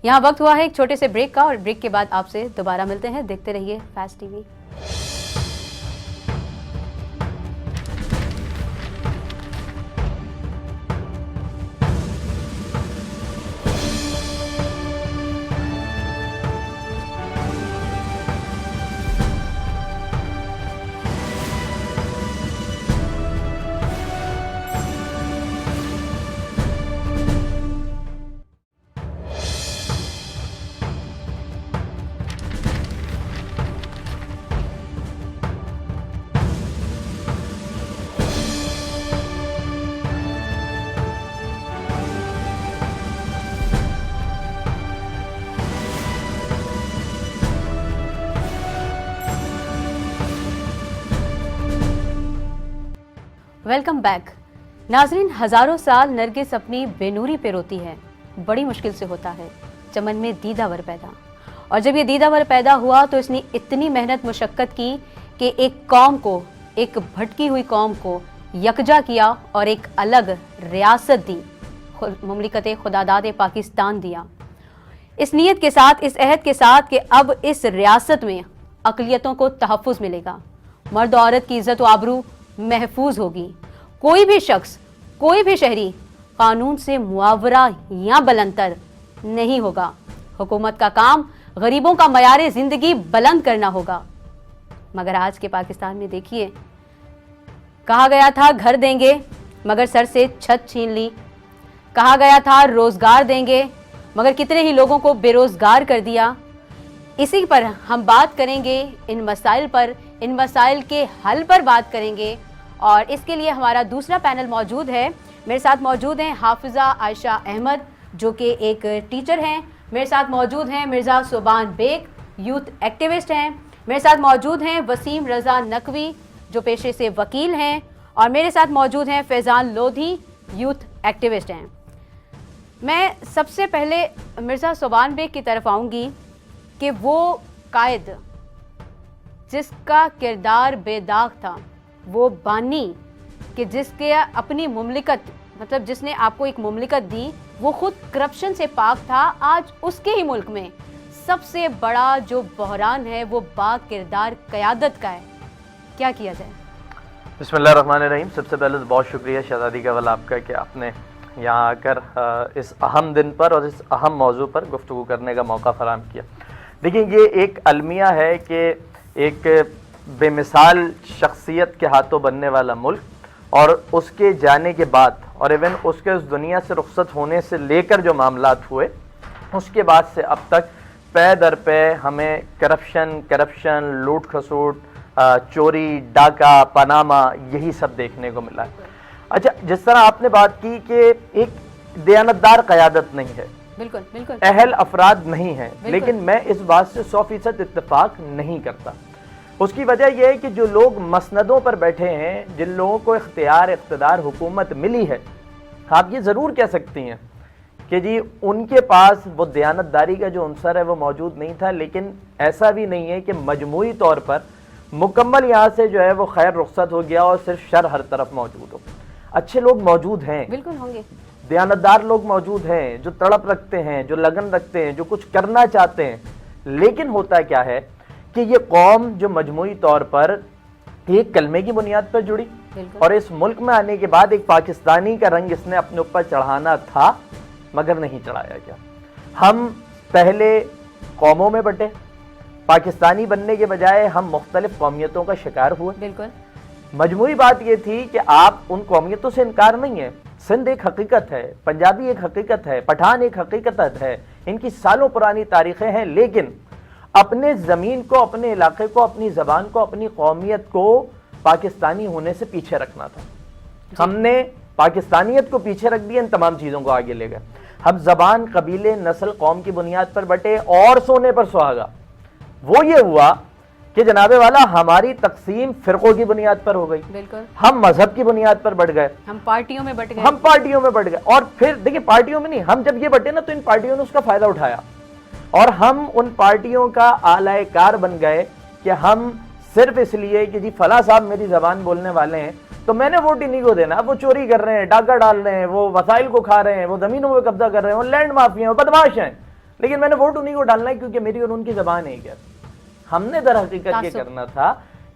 یہاں وقت ہوا ہے ایک چھوٹے سے بریک کا، اور بریک کے بعد آپ سے دوبارہ ملتے ہیں. دیکھتے رہیے فیسٹ ٹی وی. Welcome back. ناظرین، ہزاروں سال نرگس اپنی بے نوری پہ روتی ہے. بڑی مشکل سے ہوتا ہے چمن میں دیدہ ور پیدا، اور جب یہ دیدہ ور پیدا ہوا تو اس نے اتنی محنت مشقت کی کہ ایک قوم کو، ایک بھٹکی ہوئی قوم کو یکجا کیا اور ایک الگ ریاست دی، مملکت خداداد پاکستان دیا. اس نیت کے ساتھ، اس عہد کے ساتھ کہ اب اس ریاست میں اقلیتوں کو تحفظ ملے گا، مرد و عورت کی عزت و آبرو محفوظ ہوگی، کوئی بھی شخص، کوئی بھی شہری قانون سے معاورہ یا بلندتر نہیں ہوگا. حکومت کا کام غریبوں کا معیار زندگی بلند کرنا ہوگا. مگر آج کے پاکستان میں دیکھیے، کہا گیا تھا گھر دیں گے مگر سر سے چھت چھین لی، کہا گیا تھا روزگار دیں گے مگر کتنے ہی لوگوں کو بے روزگار کر دیا. اسی پر ہم بات کریں گے، ان مسائل پر، ان مسائل کے حل پر بات کریں گے. اور اس کے لیے ہمارا دوسرا پینل موجود ہے. میرے ساتھ موجود ہیں حافظہ عائشہ احمد جو کہ ایک ٹیچر ہیں. میرے ساتھ موجود ہیں مرزا صوبان بیگ، یوتھ ایکٹیوسٹ ہیں. میرے ساتھ موجود ہیں وسیم رضا نقوی جو پیشے سے وکیل ہیں. اور میرے ساتھ موجود ہیں فیضان لودھی، یوتھ ایکٹیوسٹ ہیں. میں سب سے پہلے مرزا صوبان بیگ کی طرف آؤں گی کہ وہ قائد جس کا کردار بے داغ تھا، وہ بانی کہ جس کے اپنی مملکت، مطلب جس نے آپ کو ایک مملکت دی، وہ خود کرپشن سے پاک تھا. آج اس کے ہی ملک میں سب سے بڑا جو بحران ہے وہ با کردار قیادت کا ہے. کیا کیا جائے؟ بسم اللہ الرحمن الرحیم. سب سے پہلے بہت شکریہ شہزادی کول آپ کا کہ آپ نے یہاں آ کر اس اہم دن پر اور اس اہم موضوع پر گفتگو کرنے کا موقع فراہم کیا. دیکھیں، یہ ایک المیہ ہے کہ ایک بے مثال شخصیت کے ہاتھوں بننے والا ملک اور اس کے جانے کے بعد، اور ایون اس کے اس دنیا سے رخصت ہونے سے لے کر جو معاملات ہوئے اس کے بعد سے اب تک پے در پے ہمیں کرپشن، لوٹ کھسوٹ، چوری، ڈاکہ، پاناما، یہی سب دیکھنے کو ملا ہے. اچھا، جس طرح آپ نے بات کی کہ ایک دیانتدار قیادت نہیں ہے، بالکل بالکل اہل افراد نہیں ہیں، لیکن میں اس بات سے 100% اتفاق نہیں کرتا. اس کی وجہ یہ ہے کہ جو لوگ مسندوں پر بیٹھے ہیں، جن لوگوں کو اختیار، اقتدار، حکومت ملی ہے، آپ یہ ضرور کہہ سکتی ہیں کہ جی ان کے پاس وہ دیانتداری کا جو عنصر ہے وہ موجود نہیں تھا، لیکن ایسا بھی نہیں ہے کہ مجموعی طور پر مکمل یہاں سے جو ہے وہ خیر رخصت ہو گیا اور صرف شر ہر طرف موجود ہو. اچھے لوگ موجود ہیں، بالکل ہوں گے، دیانتدار لوگ موجود ہیں جو تڑپ رکھتے ہیں، جو لگن رکھتے ہیں، جو کچھ کرنا چاہتے ہیں. لیکن ہوتا کیا ہے کہ یہ قوم جو مجموعی طور پر ایک کلمے کی بنیاد پر جڑی اور اس ملک میں آنے کے بعد ایک پاکستانی کا رنگ اس نے اپنے اوپر چڑھانا تھا مگر نہیں چڑھایا گیا. ہم پہلے قوموں میں بٹے، پاکستانی بننے کے بجائے ہم مختلف قومیتوں کا شکار ہوئے. بالکل مجموعی بات یہ تھی کہ آپ ان قومیتوں سے انکار نہیں ہے، سندھ ایک حقیقت ہے، پنجابی ایک حقیقت ہے، پٹھان ایک حقیقت ہے، ان کی سالوں پرانی تاریخیں ہیں، لیکن اپنے زمین کو، اپنے علاقے کو، اپنی زبان کو، اپنی قومیت کو پاکستانی ہونے سے پیچھے رکھنا تھا. ہم نے پاکستانیت کو پیچھے رکھ دیا، ان تمام چیزوں کو آگے لے گئے. ہم زبان، قبیلے، نسل، قوم کی بنیاد پر بٹے اور سونے پر سہاگا. وہ یہ ہوا کہ جناب والا ہماری تقسیم فرقوں کی بنیاد پر ہو گئی، بالکل، ہم مذہب کی بنیاد پر بٹ گئے، ہم پارٹیوں میں بٹ گئے، ہم پارٹیوں میں بٹ گئے. اور پھر دیکھیں پارٹیوں میں نہیں، ہم جب یہ بٹے نا تو ان پارٹیوں نے اس کا فائدہ اٹھایا اور ہم ان پارٹیوں کا اعلی کار بن گئے کہ ہم صرف اس لیے کہ جی فلاں صاحب میری زبان بولنے والے ہیں تو میں نے ووٹ انہیں کو دینا. اب وہ چوری کر رہے ہیں، ڈاکہ ڈال رہے ہیں، وہ وسائل کو کھا رہے ہیں، وہ زمینوں پہ قبضہ کر رہے ہیں، وہ لینڈ مافیا ہیں، وہ بدماش ہیں، لیکن میں نے ووٹ انہیں کو ڈالنا ہے کیونکہ میری اور ان کی زبان ایک ہے. ہم نے در حقیقت یہ کرنا تھا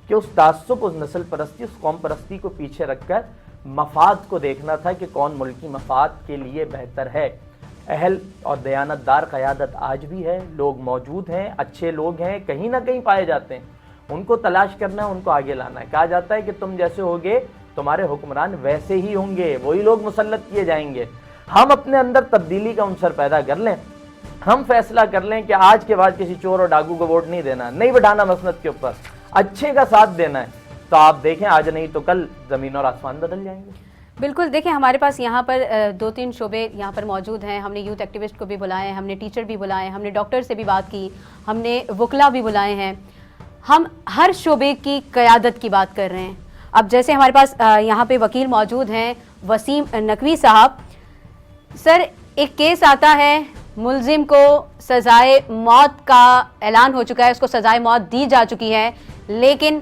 کہ اس تعصب، اس نسل پرستی، اس قوم پرستی کو پیچھے رکھ کر مفاد کو دیکھنا تھا کہ کون ملکی مفاد کے لیے بہتر ہے. اہل اور دیانتدار قیادت آج بھی ہے، لوگ موجود ہیں، اچھے لوگ ہیں، کہیں نہ کہیں پائے جاتے ہیں، ان کو تلاش کرنا ہے، ان کو آگے لانا ہے. کہا جاتا ہے کہ تم جیسے ہوگے تمہارے حکمران ویسے ہی ہوں گے، وہی لوگ مسلط کیے جائیں گے. ہم اپنے اندر تبدیلی کا عنصر پیدا کر لیں، ہم فیصلہ کر لیں کہ آج کے بعد کسی چور اور ڈاکو کو ووٹ نہیں دینا، نہیں بٹھانا مسند کے اوپر، اچھے کا ساتھ دینا ہے، تو آپ دیکھیں آج نہیں تو کل زمین اور آسمان بدل جائیں گے. بالکل. دیکھیں ہمارے پاس یہاں پر 2-3 شعبے یہاں پر موجود ہیں. ہم نے یوتھ ایکٹیوسٹ کو بھی بلائے ہیں، ہم نے ٹیچر بھی بلائے ہیں، ہم نے ڈاکٹر سے بھی بات کی، ہم نے وکلا بھی بلائے ہیں. ہم ہر شعبے کی قیادت کی بات کر رہے ہیں. اب جیسے ہمارے پاس یہاں پہ وکیل موجود ہیں وسیم نقوی صاحب. سر ایک کیس آتا ہے، ملزم کو سزائے موت کا اعلان ہو چکا ہے، اس کو سزائے موت دی جا چکی ہے، لیکن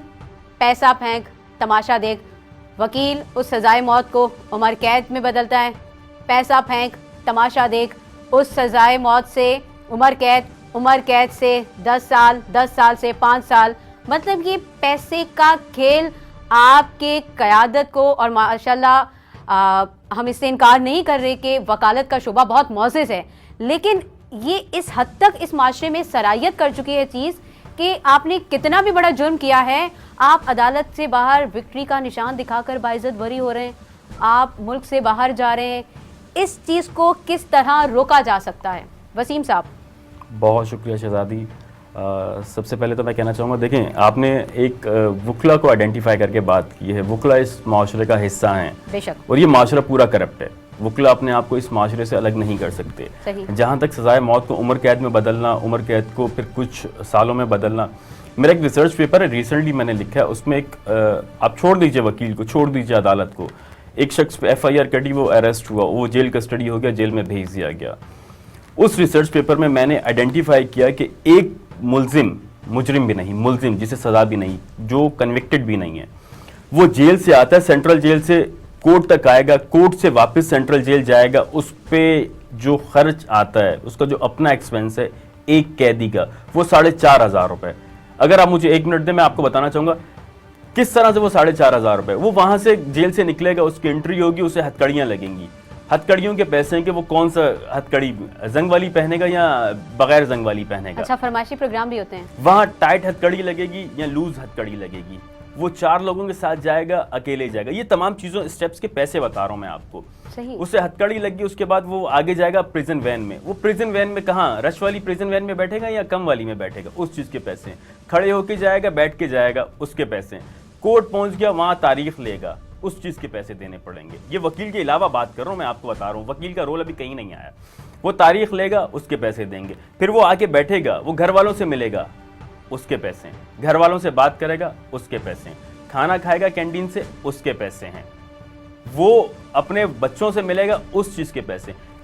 پیسہ پھینک، تماشا دیکھ، وکیل اس سزائے موت کو عمر قید میں بدلتا ہے. پیسہ پھینک، تماشا دیکھ، اس سزائے موت سے عمر قید سے 10 سال، 10 سال سے 5 سال. مطلب یہ پیسے کا کھیل آپ کے قیادت کو، اور ماشاءاللہ ہم اس سے انکار نہیں کر رہے کہ وکالت کا شعبہ بہت معزز ہے، لیکن یہ اس حد تک اس معاشرے میں سرایت کر چکی ہے چیز کہ آپ نے کتنا بھی بڑا جرم کیا ہے، آپ عدالت سے باہر وکٹری کا نشان دکھا کر باعزت بری ہو رہے ہیں، آپ ملک سے باہر جا رہے ہیں. اس چیز کو کس طرح روکا جا سکتا ہے؟ وسیم صاحب. بہت شکریہ شہزادی. سب سے پہلے تو میں کہنا چاہوں گا، دیکھیں آپ نے ایک وکلا کو آئیڈینٹیفائی کر کے بات کی ہے. وکلا اس معاشرے کا حصہ ہیں، بے شک، اور یہ معاشرہ پورا کرپٹ ہے. وکلا اپنے آپ کو اس معاشرے سے الگ نہیں کر سکتے. جہاں تک سزائے موت کو عمر قید میں بدلنا، عمر قید کو پھر کچھ سالوں میں بدلنا، میرا ایک ریسرچ پیپر ہے ریسنٹلی میں نے لکھا ہے، اس میں ایک آپ چھوڑ دیجئے وکیل کو، چھوڑ دیجئے عدالت کو، ایک شخص پہ FIR کٹی، وہ اریسٹ ہوا، وہ جیل کسٹڈی ہو گیا، جیل میں بھیج دیا گیا. اس ریسرچ پیپر میں نے آئیڈینٹیفائی کیا کہ ایک مجرم بھی نہیں، ملزم جسے سزا بھی نہیں، جو کنوکٹڈ بھی نہیں ہے، وہ جیل سے آتا ہے، سینٹرل جیل سے کورٹ تک آئے گا، کورٹ سے واپس سینٹرل جیل جائے گا، اس پہ جو خرچ آتا ہے، اس کا جو اپنا ایکسپینس ہے ایک قیدی کا، وہ 4,500 روپے. اگر آپ مجھے 1 منٹ دیں، میں آپ کو بتانا چاہوں گا کس طرح سے وہ 4,500 روپے. وہ وہاں سے جیل سے نکلے گا، اس کی انٹری ہوگی، اسے ہتھ کڑیاں لگیں گی. ہتھ کڑیوں کے پیسے ہیں کہ وہ کون سا ہتھ کڑی، زنگ والی پہنے گا یا بغیر زنگ والی پہنے گا. اچھا، فرمائشی پروگرام بھی ہوتے ہیں وہاں، ٹائٹ ہتھ کڑی لگے گی یا لوز ہتھ کڑی لگے گی. وہ 4 لوگوں کے ساتھ جائے گا، اکیلے جائے گا. یہ تمام چیزوں اسٹیپس کے پیسے بتا رہا ہوں میں آپ کو. اسے ہتھ کڑی لگی، اس کے بعد وہ آگے جائے گا پریزن وین میں. وہ پریزن وین میں کہاں، رش والی پریزن وین میں بیٹھے گا یا کم والی میں بیٹھے گا، اس چیز کے پیسے ہیں. کھڑے ہو کے جائے گا، بیٹھ کے جائے گا، اس کے پیسے ہیں. کورٹ پہنچ گیا، وہاں تاریخ لے گا، اس چیز کے پیسے دینے پڑیں گے. یہ وکیل کے علاوہ بات کر رہا ہوں، میں آپ کو بتا رہا ہوں، وکیل کا رول ابھی کہیں نہیں آیا. وہ تاریخ لے گا، اس کے پیسے دیں گے. پھر وہ آ کے بیٹھے گا، وہ گھر والوں سے ملے گا، اس کے پیسے ہیں. گھر والوں سے بات کرے گا، اس کے پیسے ہیں. کھانا کھائے گا کینٹین سے، اس کے پیسے ہیں. وہ اپنے بچوں سے ملے گا، اس چیز کے پیسے.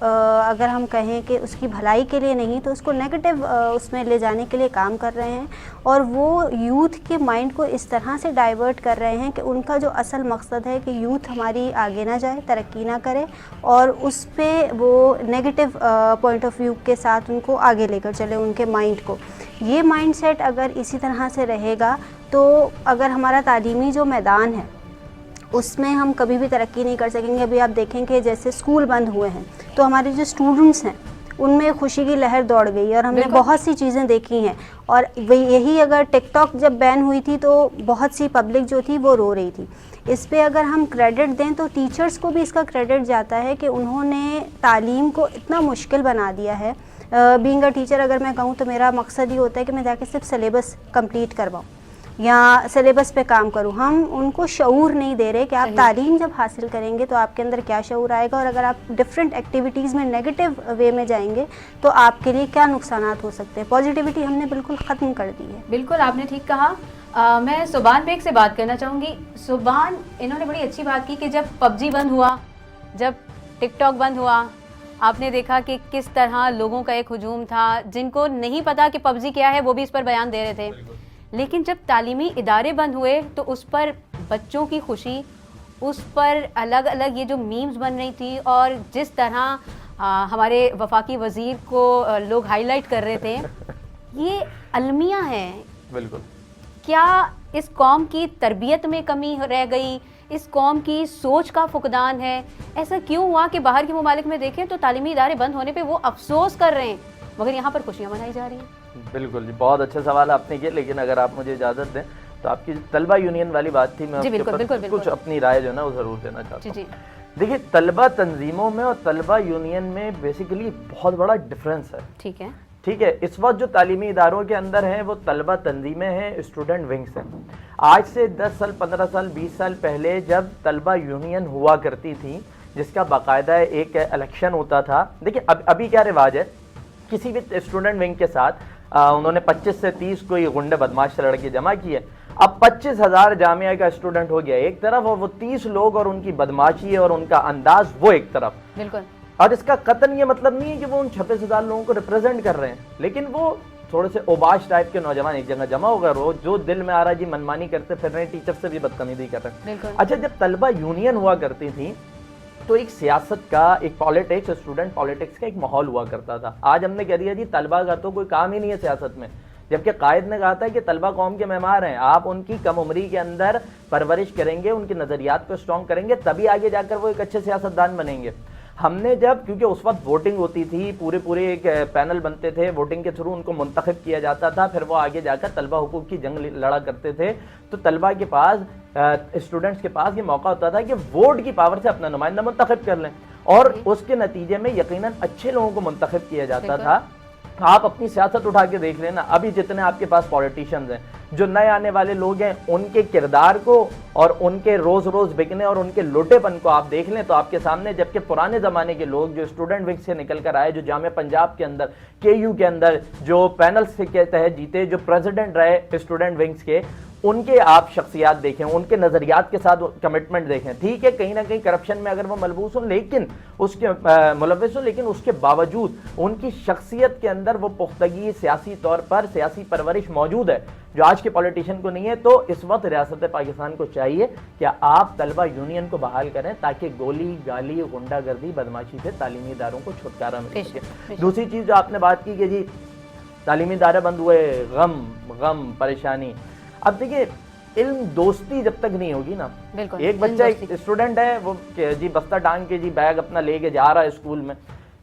اگر ہم کہیں کہ اس کی بھلائی کے لیے نہیں تو اس کو نیگیٹو اس میں لے جانے کے لیے کام کر رہے ہیں، اور وہ یوتھ کے مائنڈ کو اس طرح سے ڈائیورٹ کر رہے ہیں کہ ان کا جو اصل مقصد ہے کہ یوتھ ہماری آگے نہ جائے، ترقی نہ کرے، اور اس پہ وہ نیگیٹو پوائنٹ آف ویو کے ساتھ ان کو آگے لے کر چلے ان کے مائنڈ کو۔ یہ مائنڈ سیٹ اگر اسی طرح سے رہے گا تو اگر ہمارا تعلیمی جو میدان ہے اس میں ہم کبھی بھی ترقی نہیں کر سکیں گے۔ ابھی آپ دیکھیں کہ جیسے اسکول بند ہوئے ہیں تو ہمارے جو اسٹوڈنٹس ہیں ان میں خوشی کی لہر دوڑ گئی، اور ہم نے بہت سی چیزیں دیکھی ہیں، اور یہی اگر ٹک ٹاک جب بین ہوئی تھی تو بہت سی پبلک جو تھی وہ رو رہی تھی۔ اس پہ اگر ہم کریڈٹ دیں تو ٹیچرز کو بھی اس کا کریڈٹ جاتا ہے کہ انہوں نے تعلیم کو اتنا مشکل بنا دیا ہے۔ بینگ اے ٹیچر اگر میں کہوں تو میرا مقصد یہ ہوتا ہے کہ میں جا کے صرف سلیبس کمپلیٹ کرواؤں یا سلیبس پہ کام کروں۔ ہم ان کو شعور نہیں دے رہے کہ آپ تعلیم جب حاصل کریں گے تو آپ کے اندر کیا شعور آئے گا، اور اگر آپ ڈفرینٹ ایکٹیویٹیز میں نیگیٹو وے میں جائیں گے تو آپ کے لیے کیا نقصانات ہو سکتے ہیں۔ پازیٹیوٹی ہم نے بالکل ختم کر دی ہے۔ بالکل آپ نے ٹھیک کہا۔ میں سبحان بیگ سے بات کرنا چاہوں گی۔ سبحان، انہوں نے بڑی اچھی بات کی کہ جب پب جی بند ہوا، جب ٹک ٹاک بند ہوا، آپ نے دیکھا کہ کس طرح لوگوں کا ایک ہجوم تھا، جن کو نہیں پتا کہ پب جی کیا ہے وہ بھی اس پر بیان دے رہے تھے۔ لیکن جب تعلیمی ادارے بند ہوئے تو اس پر بچوں کی خوشی، اس پر الگ الگ یہ جو میمز بن رہی تھی، اور جس طرح ہمارے وفاقی وزیر کو لوگ ہائی لائٹ کر رہے تھے، یہ المیہ ہے۔ بالکل، کیا اس قوم کی تربیت میں کمی رہ گئی؟ اس قوم کی سوچ کا فقدان ہے؟ ایسا کیوں ہوا کہ باہر کے ممالک میں دیکھیں تو تعلیمی ادارے بند ہونے پہ وہ افسوس کر رہے ہیں مگر یہاں پر خوشیاں منائی جا رہی ہیں؟ بالکل جی، بہت اچھا سوال آپ نے کیا، لیکن اگر آپ مجھے اجازت دیں تو آپ کی طلبہ یونین والی بات تھی، میں کچھ اپنی رائے جو ہے نا وہ ضرور دینا چاہتا ہوں۔ دیکھیے، طلبہ تنظیموں میں اور طلبہ یونین میں بیسیکلی بہت بڑا ڈفرینس ہے۔ ٹھیک ہے، اس وقت جو تعلیمی اداروں کے اندر ہیں وہ طلبہ تنظیمیں ہیں، اسٹوڈنٹ ونگس ہیں۔ آج سے 10 سال، 15 سال، 20 سال پہلے جب طلبہ یونین ہوا کرتی تھی جس کا باقاعدہ ایک الیکشن ہوتا تھا، دیکھیں ابھی کیا رواج ہے، کسی بھی اسٹوڈنٹ ونگ کے ساتھ انہوں نے 25 سے 30 کوئی غنڈے بدماش لڑکے جمع کیے، اب 25,000 جامعہ کا اسٹوڈنٹ ہو گیا ایک طرف، اور وہ 30 لوگ اور ان کی بدماشی اور ان کا انداز وہ ایک طرف۔ بالکل، اور اس کا قطعاً یہ مطلب نہیں ہے کہ وہ ان 26,000 لوگوں کو ریپرزینٹ کر رہے ہیں، لیکن وہ تھوڑے سے اوباش ٹائپ کے نوجوان ایک جگہ جمع ہو گئے، وہ جو دل میں آ رہا ہے جی منمانی کرتے پھر رہے ہیں، ٹیچر سے بھی بدتمیزی کر رہے ہیں۔ اچھا، جب طلبہ یونین ہوا کرتی تھی تو ایک سیاست کا، ایک پالیٹکس، اسٹوڈنٹ پالیٹکس کا ایک ماحول ہوا کرتا تھا۔ آج ہم نے کہہ دیا جی طلبہ کا تو کوئی کام ہی نہیں ہے سیاست میں، جبکہ قائد نے کہا تھا کہ طلبہ قوم کے معمار ہیں، آپ ان کی کم عمری کے اندر پرورش کریں گے، ان کے نظریات کو اسٹرانگ کریں گے، تبھی آگے جا کر وہ ایک اچھے سیاستدان بنیں گے۔ ہم نے جب، کیونکہ اس وقت ووٹنگ ہوتی تھی، پورے ایک پینل بنتے تھے، ووٹنگ کے تھرو ان کو منتخب کیا جاتا تھا، پھر وہ آگے جا کر طلبہ حقوق کی جنگ لڑا کرتے تھے، تو طلبہ کے پاس، اسٹوڈنٹس کے پاس یہ موقع ہوتا تھا کہ ووٹ کی پاور سے اپنا نمائندہ منتخب کر لیں، اور اس کے نتیجے میں یقیناً اچھے لوگوں کو منتخب کیا جاتا تھا۔ آپ اپنی سیاست اٹھا کے دیکھ لینا، ابھی جتنے آپ کے پاس پولیٹیشنز ہیں، جو نئے آنے والے لوگ ہیں، ان کے کردار کو اور ان کے روز بکنے اور ان کے لوٹے پن کو آپ دیکھ لیں تو آپ کے سامنے، جبکہ پرانے زمانے کے لوگ جو اسٹوڈنٹ ونگ سے نکل کر آئے، جو جامعہ پنجاب کے اندر، کے یو کے اندر جو پینلز کے تحت جیتے، جو پریزیڈنٹ رہے اسٹوڈنٹ ونگز کے، ان کے آپ شخصیات دیکھیں، ان کے نظریات کے ساتھ کمٹمنٹ دیکھیں۔ ٹھیک ہے، کہیں نہ کہیں کرپشن میں اگر وہ ملبوس ہوں، لیکن اس کے ملوث ہوں، لیکن اس کے باوجود ان کی شخصیت کے اندر وہ پختگی، سیاسی طور پر سیاسی پرورش موجود ہے جو آج کے پولیٹیشین کو نہیں ہے۔ تو اس وقت ریاست پاکستان کو چاہیے کہ آپ طلبہ یونین کو بحال کریں تاکہ گولی گالی، غنڈہ گردی، بدماشی سے تعلیمی اداروں کو چھٹکارا مل سکے۔ دوسری چیز جو آپ نے بات کی کہ جی تعلیمی ادارے بند ہوئے، غم پریشانی، اب دیکھیے علم دوستی جب تک نہیں ہوگی نا، ایک بچہ، ایک اسٹوڈنٹ ہے، وہ جی بستہ ٹانگ کے جی بیگ اپنا لے کے جا رہا ہے اسکول میں،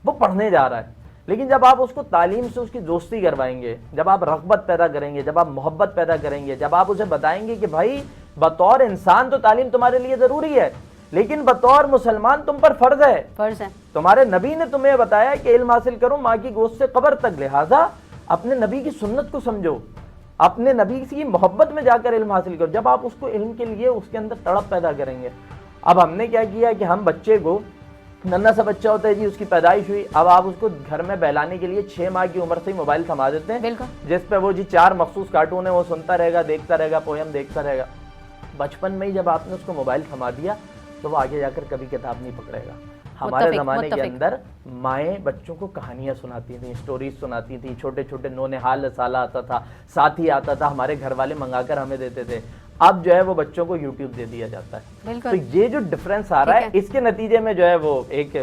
وہ پڑھنے جا رہا ہے، لیکن جب آپ اس کو تعلیم سے اس کی دوستی کروائیں گے، جب آپ رغبت پیدا کریں گے، جب آپ محبت پیدا کریں گے، جب آپ اسے بتائیں گے کہ بھائی بطور انسان تو تعلیم تمہارے لیے ضروری ہے، لیکن بطور مسلمان تم پر فرض ہے، تمہارے نبی نے تمہیں بتایا کہ علم حاصل کرو ماں کی گود سے قبر تک، لہٰذا اپنے نبی کی سنت کو سمجھو، اپنے نبی کی محبت میں جا کر علم حاصل کرو۔ جب آپ اس کو علم کے لیے اس کے اندر تڑپ پیدا کریں گے، اب ہم نے کیا کیا کہ ہم بچے کو، ننا سا بچہ ہوتا ہے جی، اس کی پیدائش ہوئی، اب آپ اس کو گھر میں بہلانے کے لیے 6 ماہ کی عمر سے ہی موبائل تھما دیتے ہیں، جس پہ وہ جی 4 مخصوص کارٹون ہے وہ سنتا رہے گا، دیکھتا رہے گا، پویم دیکھتا رہے گا۔ بچپن میں ہی جب آپ نے اس کو موبائل تھما دیا تو وہ آگے جا کر کبھی کتاب نہیں پکڑے گا۔ ہمارے زمانے کے اندر مائیں بچوں کو کہانیاں سناتی تھیں, اسٹوریز سناتی تھیں, چھوٹے چھوٹے نونہال رسالہ آتا تھا, ساتھی آتا تھا, ہمارے گھر والے منگا کر ہمیں دیتے تھے. اب جو ہے وہ بچوں کو یوٹیوب دے دیا جاتا ہے. تو یہ جو ڈفرینس آ رہا ہے, اس کے نتیجے میں جو ہے وہ ایک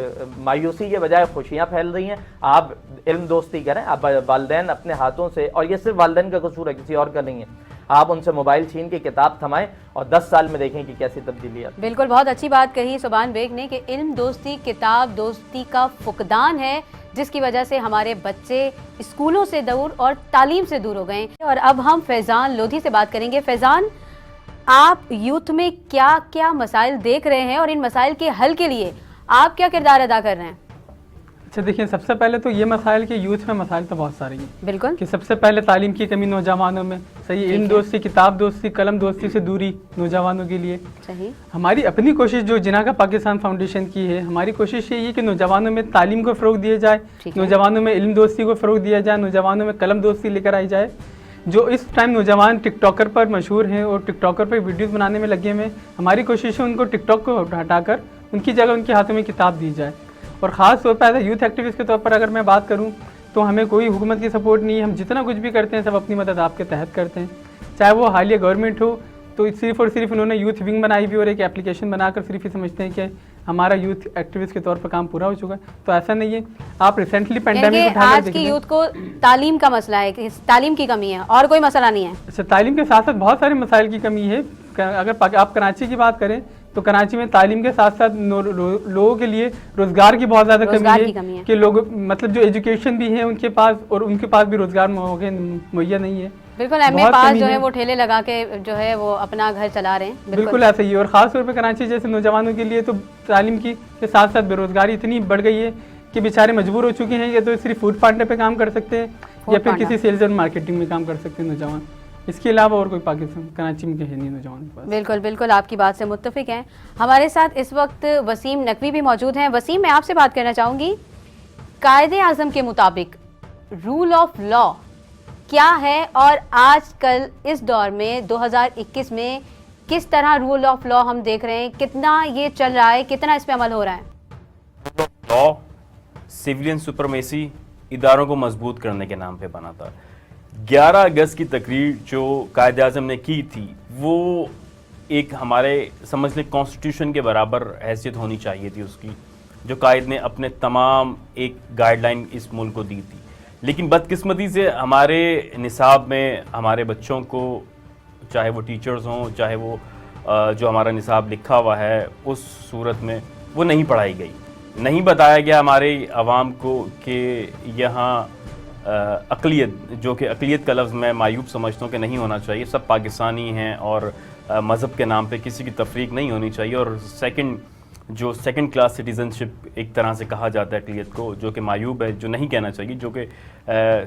مایوسی کے بجائے خوشیاں پھیل رہی ہیں. آپ علم دوستی کریں, آپ والدین اپنے ہاتھوں سے, اور یہ صرف والدین کا قصور ہے, کسی اور کا نہیں ہے, آپ ان سے موبائل چھین کے کتاب تھمائیں اور 10 سال میں دیکھیں کہ کیسی تبدیلی آتی ہے. بالکل, بہت اچھی بات کہی سبحان بیگ نے کہ علم دوستی کتاب دوستی کا فقدان ہے, جس کی وجہ سے ہمارے بچے اسکولوں سے دور اور تعلیم سے دور ہو گئے. اور اب ہم فیضان لودھی سے بات کریں گے. فیضان, آپ یوتھ میں کیا کیا مسائل دیکھ رہے ہیں اور ان مسائل کے حل کے لیے آپ کیا کردار ادا کر رہے ہیں؟ اچھا دیکھیں, سب سے پہلے تو یہ مسائل کہ یوتھ میں مسائل تو بہت سارے ہیں. بالکل, کہ سب سے پہلے تعلیم کی کمی نوجوانوں میں, صحیح, علم دوستی, کتاب دوستی, قلم دوستی سے دوری نوجوانوں کے لیے. صحیح. ہماری اپنی کوشش جو جناح کا پاکستان فاؤنڈیشن کی ہے, ہماری کوشش یہ ہے کہ نوجوانوں میں تعلیم کو فروغ دیا جائے, نوجوانوں میں علم دوستی کو فروغ دیا جائے, نوجوانوں میں قلم دوستی لے کر آئی جائے. جو اس ٹائم نوجوان ٹک ٹاکر پر مشہور ہیں اور ٹک ٹاکر پر ویڈیوز بنانے میں لگے ہوئے ہیں, ہماری کوشش ہے ان کو ٹک ٹاک کو ہٹا کر ان کی جگہ ان کے ہاتھوں میں کتاب دی جائے. اور خاص طور پر ایز اے یوتھ ایکٹیوسٹ کے طور پر اگر میں بات کروں تو ہمیں کوئی حکومت کی سپورٹ نہیں ہے. ہم جتنا کچھ بھی کرتے ہیں سب اپنی مدد آپ کے تحت کرتے ہیں, چاہے وہ حالیہ گورنمنٹ ہو تو صرف اور صرف انہوں نے یوتھ ونگ بنائی ہوئی اور ایک اپلیکیشن بنا کر صرف یہ سمجھتے ہیں کہ ہمارا یوتھ ایکٹیوسٹ کے طور پر کام پورا ہو چکا ہے. تو ایسا نہیں ہے. آپ ریسنٹلی پینڈیمک اٹھا کر آج کی یوتھ کو تعلیم کا مسئلہ ہے, کہ تعلیم کی کمی ہے, اور کوئی مسئلہ نہیں ہے. اچھا, تعلیم کے ساتھ ساتھ بہت سارے مسائل کی کمی ہے. اگر آپ کراچی کی بات کریں تو کراچی میں تعلیم کے ساتھ ساتھ لوگوں کے لیے روزگار کی بہت زیادہ کمی ہے کہ لوگ مطلب جو ایجوکیشن بھی ہے ان کے پاس, اور ان کے پاس بھی روزگار مہیا نہیں ہے. بالکل, ایم اے پاس جو ہے وہ ٹھیلے لگا کے جو ہے وہ اپنا گھر چلا رہے ہیں. بالکل ایسا ہی ہے. اور خاص طور پہ کراچی جیسے نوجوانوں کے لیے تو تعلیم کی کے ساتھ ساتھ بے روزگاری اتنی بڑھ گئی ہے کہ بیچارے مجبور ہو چکے ہیں, یا تو صرف فوڈ پارٹنر پہ کام کر سکتے ہیں یا پھر کسی سیلز اور مارکیٹنگ میں کام کر سکتے ہیں نوجوان. اس کے علاوہ اور کوئی پاکستان کراچی میں ہے نہیں نوجوان کے پاس. بالکل بالکل, آپ کی بات سے متفق ہیں. ہمارے ساتھ اس وقت وسیم نقوی بھی موجود ہیں. وسیم, میں آپ سے بات کرنا چاہوں گی, قائد اعظم کے مطابق رول آف لا کیا ہے, اور آج کل اس دور میں 2021 میں کس طرح رول آف لا ہم دیکھ رہے ہیں, کتنا یہ چل رہا ہے, کتنا اس پہ عمل ہو رہا ہے؟ لا سیولین سپرمیسی اداروں کو مضبوط کرنے کے نام پہ بنا تھا. 11 اگست کی تقریر جو قائد اعظم نے کی تھی وہ ایک ہمارے سمجھ لیں کانسٹیٹیوشن کے برابر حیثیت ہونی چاہیے تھی اس کی, جو قائد نے اپنے تمام ایک گائیڈ لائن اس ملک کو دی تھی. لیکن بدقسمتی سے ہمارے نصاب میں ہمارے بچوں کو, چاہے وہ ٹیچرز ہوں چاہے وہ جو ہمارا نصاب لکھا ہوا ہے, اس صورت میں وہ نہیں پڑھائی گئی. نہیں بتایا گیا ہمارے عوام کو کہ یہاں اقلیت, جو کہ اقلیت کا لفظ میں معیوب سمجھتا ہوں کہ نہیں ہونا چاہیے, سب پاکستانی ہیں اور مذہب کے نام پہ کسی کی تفریق نہیں ہونی چاہیے. اور سیکنڈ کلاس سٹیزن شپ ایک طرح سے کہا جاتا ہے اقلیت کو, جو کہ معیوب ہے, جو نہیں کہنا چاہیے, جو کہ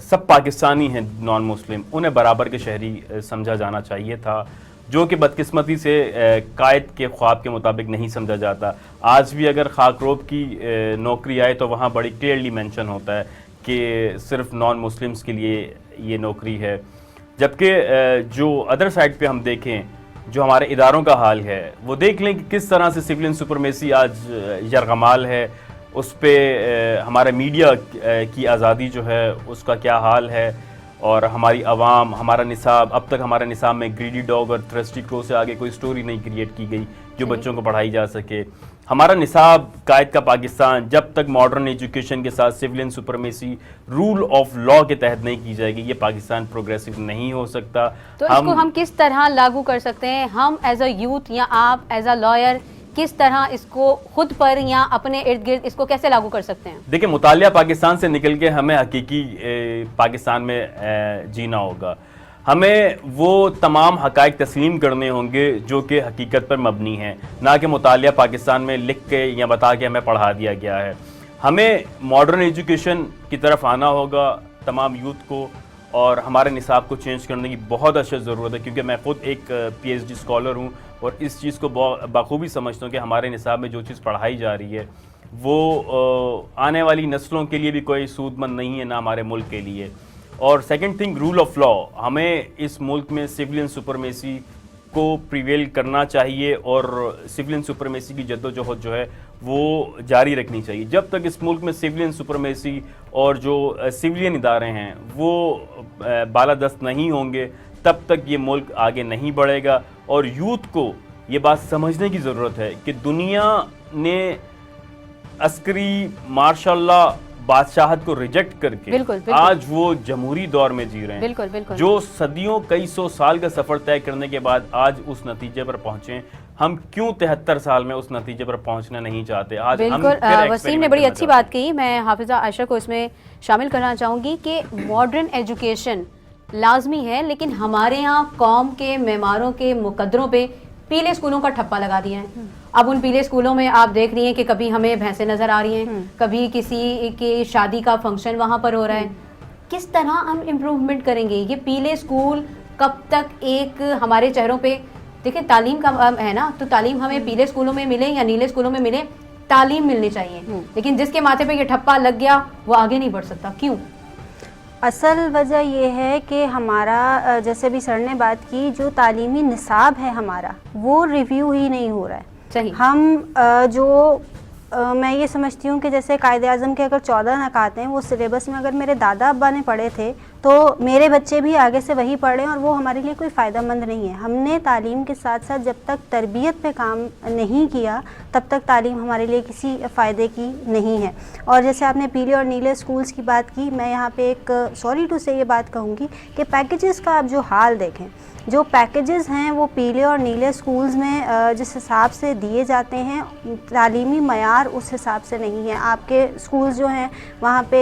سب پاکستانی ہیں نان مسلم, انہیں برابر کے شہری سمجھا جانا چاہیے تھا, جو کہ بدقسمتی سے قائد کے خواب کے مطابق نہیں سمجھا جاتا. آج بھی اگر خاکروب کی نوکری آئے تو وہاں بڑی کلیئرلی مینشن ہوتا ہے کہ صرف نان مسلمز کے لیے یہ نوکری ہے. جبکہ جو ادر سائڈ پہ ہم دیکھیں جو ہمارے اداروں کا حال ہے وہ دیکھ لیں کہ کس طرح سے سیولین سپرمیسی آج یرغمال ہے. اس پہ ہمارا میڈیا کی آزادی جو ہے اس کا کیا حال ہے, اور ہماری عوام, ہمارا نصاب, اب تک ہمارا نصاب میں گریڈی ڈاگ اور تھرسٹی کرو سے آگے کوئی سٹوری نہیں کریٹ کی گئی جو بچوں کو پڑھائی جا سکے. ہمارا نصاب قائد کا پاکستان جب تک ماڈرن ایجوکیشن کے ساتھ civilian supremacy rule of law کے تحت نہیں کی جائے گی, یہ پاکستان پروگریسو نہیں ہو سکتا. تو اس کو ہم کس طرح لاگو کر سکتے ہیں, ہم ایز اے یوتھ یا آپ ایز اے لائر کس طرح اس کو خود پر یا اپنے ارد گرد اس کو کیسے لاگو کر سکتے ہیں؟ دیکھیں, مطالعہ پاکستان سے نکل کے ہمیں حقیقی پاکستان میں جینا ہوگا. ہمیں وہ تمام حقائق تسلیم کرنے ہوں گے جو کہ حقیقت پر مبنی ہیں, نہ کہ مطالعہ پاکستان میں لکھ کے یا بتا کے ہمیں پڑھا دیا گیا ہے. ہمیں ماڈرن ایجوکیشن کی طرف آنا ہوگا تمام یوتھ کو, اور ہمارے نصاب کو چینج کرنے کی بہت اچھا ضرورت ہے, کیونکہ میں خود ایک پی ایچ ڈی اسکالر ہوں اور اس چیز کو بخوبی سمجھتا ہوں کہ ہمارے نصاب میں جو چیز پڑھائی جا رہی ہے وہ آنے والی نسلوں کے لیے بھی کوئی سود مند نہیں ہے, نہ ہمارے ملک کے لیے. اور second thing, rule of law. ہمیں اس ملک میں سیولین سپرمیسی کو پریویل کرنا چاہیے اور سولین سپرمیسی کی جدوجہد جو ہے وہ جاری رکھنی چاہیے. جب تک اس ملک میں سولین سپرمیسی اور جو سولین ادارے ہیں وہ بالادست نہیں ہوں گے تب تک یہ ملک آگے نہیں بڑھے گا. اور یوتھ کو یہ بات سمجھنے کی ضرورت ہے کہ دنیا نے عسکری ماشاء اللہ بادشاہت کو ریجیکٹ کر کے آج وہ جمہوری دور میں جی رہے ہیں, جو صدیوں کئی سو سال کا سفر طے کرنے کے بعد آج اس نتیجے پر پہنچے. ہم کیوں 73 سال میں اس نتیجے پر پہنچنا نہیں چاہتے؟ آج بالکل وسیم نے بڑی اچھی بات کہی. میں حافظہ عائشہ کو اس میں شامل کرنا چاہوں گی کہ ماڈرن ایجوکیشن لازمی ہے, لیکن ہمارے ہاں قوم کے معماروں کے مقدروں پہ پیلے اسکولوں کا ٹھپا لگا دیا ہے. اب ان پیلے اسکولوں میں آپ دیکھ رہی ہیں کہ کبھی ہمیں بھینسیں نظر آ رہی ہیں, کبھی کسی کی شادی کا فنکشن وہاں پر ہو رہا ہے. کس طرح ہم امپروومنٹ کریں گے؟ یہ پیلے اسکول کب تک ایک ہمارے چہروں پہ, دیکھیں تعلیم کا ہے نا, تو تعلیم ہمیں پیلے اسکولوں میں ملے یا نیلے اسکولوں میں ملے, تعلیم ملنی چاہیے. لیکن جس کے ماتھے پہ یہ ٹھپا لگ گیا وہ آگے نہیں بڑھ سکتا. کیوں؟ اصل وجہ یہ ہے کہ ہمارا, جیسے بھی سر نے بات کی, جو تعلیمی نصاب ہے ہمارا وہ ریویو ہی نہیں ہو رہا ہے. صحیح. ہم میں یہ سمجھتی ہوں کہ جیسے قائد اعظم کے اگر 14 نکات ہیں, وہ سلیبس میں اگر میرے دادا ابا نے پڑھے تھے تو میرے بچے بھی آگے سے وہی پڑھ رہے ہیں, اور وہ ہمارے لیے کوئی فائدہ مند نہیں ہے. ہم نے تعلیم کے ساتھ ساتھ جب تک تربیت پہ کام نہیں کیا تب تک تعلیم ہمارے لیے کسی فائدے کی نہیں ہے. اور جیسے آپ نے پیلے اور نیلے اسکولس کی بات کی, میں یہاں پہ ایک سوری ٹو سے یہ بات کہوں گی کہ پیکیجز کا آپ جو حال دیکھیں, جو پیکیجز ہیں وہ پیلے اور نیلے اسکولز میں جس حساب سے دیے جاتے ہیں, تعلیمی معیار اس حساب سے نہیں ہے. آپ کے اسکولز جو ہیں وہاں پہ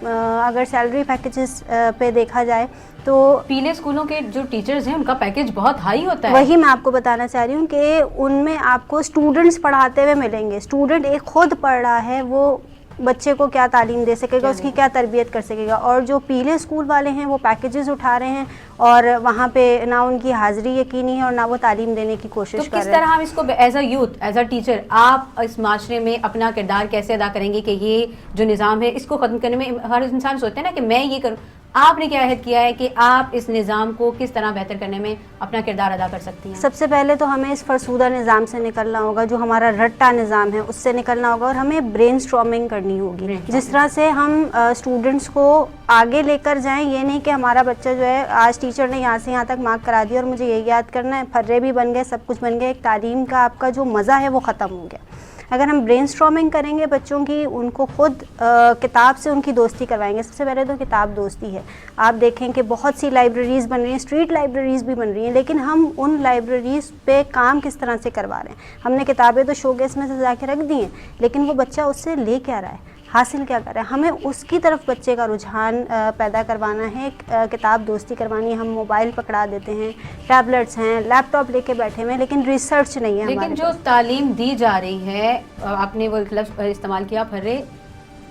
اگر سیلری پیکیجز پہ دیکھا جائے تو پیلے اسکولوں کے جو ٹیچرز ہیں ان کا پیکیج بہت ہائی ہوتا ہے. وہی میں آپ کو بتانا چاہ رہی ہوں کہ ان میں آپ کو اسٹوڈنٹس پڑھاتے ہوئے ملیں گے. اسٹوڈنٹ ایک خود پڑھ رہا ہے, وہ بچے کو کیا تعلیم دے سکے گا, اس کی کیا تربیت کر سکے گا. اور جو پیلے اسکول والے ہیں وہ پیکیجز اٹھا رہے ہیں اور وہاں پہ نہ ان کی حاضری یقینی ہے اور نہ وہ تعلیم دینے کی کوشش کر رہے ہیں. تو کس طرح ہم اس کو as a youth, as a teacher, آپ اس معاشرے میں اپنا کردار کیسے ادا کریں گے کہ یہ جو نظام ہے اس کو ختم کرنے میں ہر انسان سوچتے ہیں نا کہ میں یہ کروں. آپ نے کیا عہد کیا ہے کہ آپ اس نظام کو کس طرح بہتر کرنے میں اپنا کردار ادا کر سکتی ہیں؟ سب سے پہلے تو ہمیں اس فرسودہ نظام سے نکلنا ہوگا, جو ہمارا رٹا نظام ہے اس سے نکلنا ہوگا, اور ہمیں برین اسٹارمنگ کرنی ہوگی. جس طرح سے ہم اسٹوڈنٹس کو آگے لے کر جائیں, یہ نہیں کہ ہمارا بچہ جو ہے آج ٹیچر نے یہاں سے یہاں تک مارک کرا دیا اور مجھے یہ یاد کرنا ہے, پھرے بھی بن گئے, سب کچھ بن گئے, ایک تعلیم کا آپ کا جو مزہ ہے وہ ختم ہو گیا. اگر ہم برین اسٹارمنگ کریں گے بچوں کی, ان کو خود کتاب سے ان کی دوستی کروائیں گے. سب سے پہلے تو کتاب دوستی ہے. آپ دیکھیں کہ بہت سی لائبریریز بن رہی ہیں, اسٹریٹ لائبریریز بھی بن رہی ہیں, لیکن ہم ان لائبریریز پہ کام کس طرح سے کروا رہے ہیں؟ ہم نے کتابیں تو شو کیس میں سجا کے رکھ دی ہیں, لیکن وہ بچہ اس سے لے کیا رہا ہے, حاصل کیا کر رہا ہے؟ ہمیں اس کی طرف بچے کا رجحان پیدا کروانا ہے, کتاب دوستی کروانی ہے. ہم موبائل پکڑا دیتے ہیں, ٹیبلٹس ہیں, لیپ ٹاپ لے کے بیٹھے ہوئے ہیں, لیکن ریسرچ نہیں ہے. لیکن جو تعلیم دی جا رہی ہے, آپ نے وہ لفظ استعمال کیا پھرے,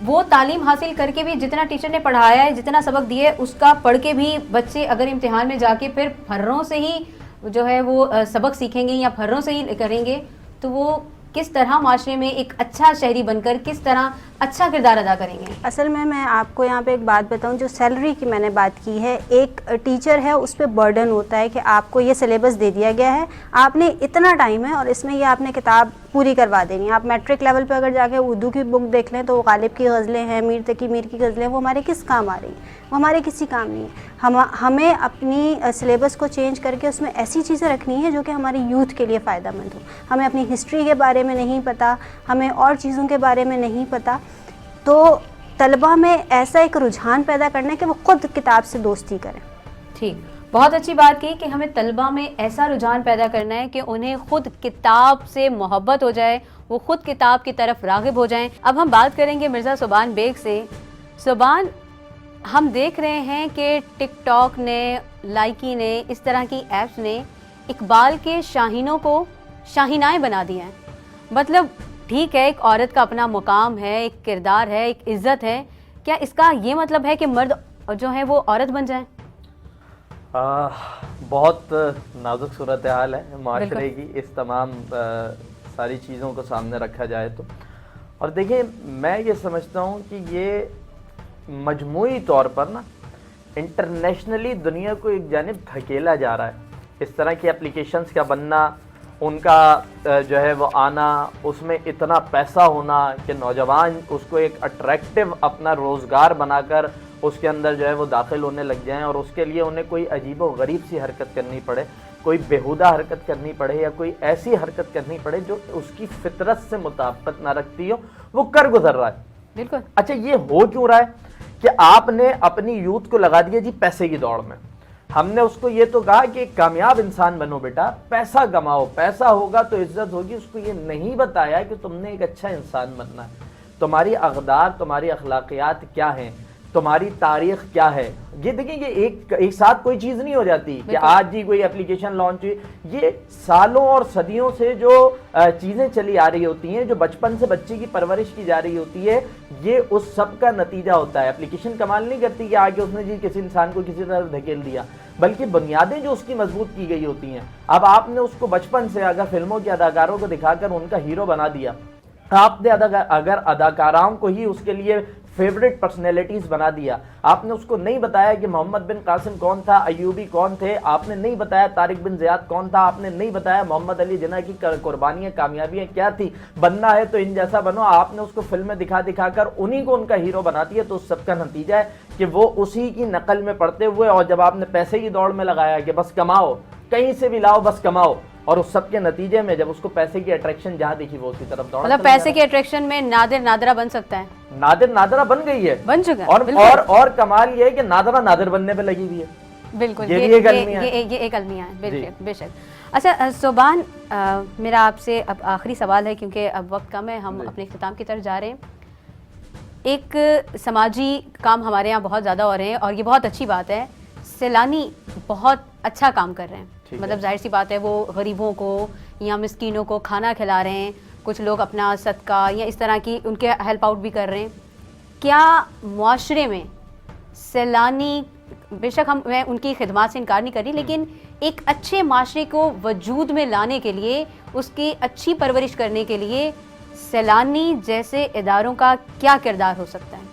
وہ تعلیم حاصل کر کے بھی جتنا ٹیچر نے پڑھایا ہے, جتنا سبق دیے, اس کا پڑھ کے بھی بچے اگر امتحان میں جا کے پھر پھروں سے ہی جو ہے وہ سبق سیکھیں گے یا پھروں سے ہی کریں گے, تو وہ کس طرح معاشرے میں ایک اچھا شہری بن کر کس طرح اچھا کردار ادا کریں گے؟ اصل میں آپ کو یہاں پہ ایک بات بتاؤں, جو سیلری کی میں نے بات کی ہے, ایک ٹیچر ہے اس پہ برڈن ہوتا ہے کہ آپ کو یہ سلیبس دے دیا گیا ہے, آپ نے اتنا ٹائم ہے اور اس میں یہ آپ نے کتاب پوری کروا دینی ہے. آپ میٹرک لیول پہ اگر جا کے اردو کی بک دیکھ لیں تو وہ غالب کی غزلیں ہیں, میر تقی میر کی غزلیں, وہ ہمارے کس کام آ رہی ہیں؟ وہ ہمارے کسی کام نہیں ہے. ہمیں اپنی سلیبس کو چینج کر کے اس میں ایسی چیزیں رکھنی ہیں جو کہ ہماری یوتھ کے لیے فائدہ مند ہو. ہمیں اپنی ہسٹری کے بارے میں نہیں پتہ, ہمیں اور چیزوں کے بارے میں نہیں پتہ, تو طلبہ میں ایسا ایک رجحان پیدا کرنا ہے کہ وہ خود کتاب سے دوستی کریں. ٹھیک, بہت اچھی بات کی کہ ہمیں طلبہ میں ایسا رجحان پیدا کرنا ہے کہ انہیں خود کتاب سے محبت ہو جائے, وہ خود کتاب کی طرف راغب ہو جائیں. اب ہم بات کریں گے مرزا صبحان بیگ سے. صبحان, ہم دیکھ رہے ہیں کہ ٹک ٹاک نے, لائکی نے, اس طرح کی ایپس نے اقبال کے شاہینوں کو شاہینائیں بنا دی ہیں. مطلب ٹھیک ہے, ایک عورت کا اپنا مقام ہے, ایک کردار ہے, ایک عزت ہے, کیا اس کا یہ مطلب ہے کہ مرد جو ہے وہ عورت بن جائیں؟ بہت نازک صورتحال ہے معاشرے کی, اس تمام ساری چیزوں کو سامنے رکھا جائے تو. اور دیکھیں, میں یہ سمجھتا ہوں کہ یہ مجموعی طور پر نا انٹرنیشنلی دنیا کو ایک جانب دھکیلا جا رہا ہے. اس طرح کی اپلیکیشنز کا بننا، ان کا جو ہے وہ آنا، اس میں اتنا پیسہ ہونا کہ نوجوان اس کو ایک اٹریکٹیو اپنا روزگار بنا کر اس کے اندر جو ہے وہ داخل ہونے لگ جائیں، اور اس کے لیے انہیں کوئی عجیب و غریب سی حرکت کرنی پڑے، کوئی بیہودہ حرکت کرنی پڑے یا کوئی ایسی حرکت کرنی پڑے جو اس کی فطرت سے مطابقت نہ رکھتی ہو، وہ کر گزر رہا ہے. بالکل. اچھا یہ ہو کیوں رہا ہے کہ آپ نے اپنی یوتھ کو لگا دیا جی پیسے کی دوڑ میں. ہم نے اس کو یہ تو کہا کہ ایک کامیاب انسان بنو بیٹا، پیسہ کماؤ، پیسہ ہوگا تو عزت ہوگی. اس کو یہ نہیں بتایا کہ تم نے ایک اچھا انسان بننا ہے. تمہاری اقدار، تمہاری اخلاقیات کیا ہیں، تمہاری تاریخ کیا ہے. یہ دیکھیں کہ ایک ساتھ کوئی چیز نہیں ہو جاتی کہ آج جی کوئی اپلیکیشن لانچ ہوئی. یہ سالوں اور صدیوں سے جو چیزیں چلی آ رہی ہوتی ہیں، جو بچپن سے بچے کی پرورش کی جا رہی ہوتی ہے، یہ اس سب کا نتیجہ ہوتا ہے. اپلیکیشن کمال نہیں کرتی کہ آگے اس نے جی کسی انسان کو کسی طرح دھکیل دیا، بلکہ بنیادیں جو اس کی مضبوط کی گئی ہوتی ہیں. اب آپ نے اس کو بچپن سے اگر فلموں کے اداکاروں کو دکھا کر ان کا ہیرو بنا دیا، آپ نے اگر اداکاراؤں کو ہی اس کے لیے فیوریٹ پرسنالٹیز بنا دیا، آپ نے اس کو نہیں بتایا کہ محمد بن قاسم کون تھا، ایوبی کون تھے، آپ نے نہیں بتایا طارق بن زیاد کون تھا، آپ نے نہیں بتایا محمد علی جناح کی قربانیاں کامیابیاں کیا تھی. بننا ہے تو ان جیسا بنو. آپ نے اس کو فلمیں دکھا دکھا کر انہی کو ان کا ہیرو بنا دیا. تو اس سب کا نتیجہ ہے کہ وہ اسی کی نقل میں پڑتے ہوئے، اور جب آپ نے پیسے کی دوڑ میں لگایا کہ بس کماؤ، کہیں سے بھی لاؤ بس کماؤ، اور اس سب کے نتیجے میں جب اس کو پیسے کی اٹریکشن جہاں دیکھی وہ اسی طرف دوڑا. مطلب پیسے کی اٹریکشن میں نادر نادرہ بن سکتا ہے. نادر نادرہ بن گئی ہے، بن چکا ہے. اور کمال یہ ہے کہ نادرہ نادر بننے پہ لگی ہوئی ہے. بالکل، یہ ایک المیہ ہے. بے شک. اچھا صوبان، میرا آپ سے اب آخری سوال ہے کیونکہ اب وقت کم ہے، ہم اپنے اختتام کی طرف جا رہے ہیں. ایک سماجی کام ہمارے یہاں بہت زیادہ ہو رہے ہیں اور یہ بہت اچھی بات ہے. سیلانی بہت اچھا کام کر رہے ہیں. مطلب ظاہر سی بات ہے وہ غریبوں کو یا مسکینوں کو کھانا کھلا رہے ہیں، کچھ لوگ اپنا صدقہ یا اس طرح کی ان کے ہیلپ آؤٹ بھی کر رہے ہیں. کیا معاشرے میں سیلانی، بے شک میں ان کی خدمات سے انکار نہیں کر رہی، لیکن ایک اچھے معاشرے کو وجود میں لانے کے لیے، اس کی اچھی پرورش کرنے کے لیے سیلانی جیسے اداروں کا کیا کردار ہو سکتا ہے؟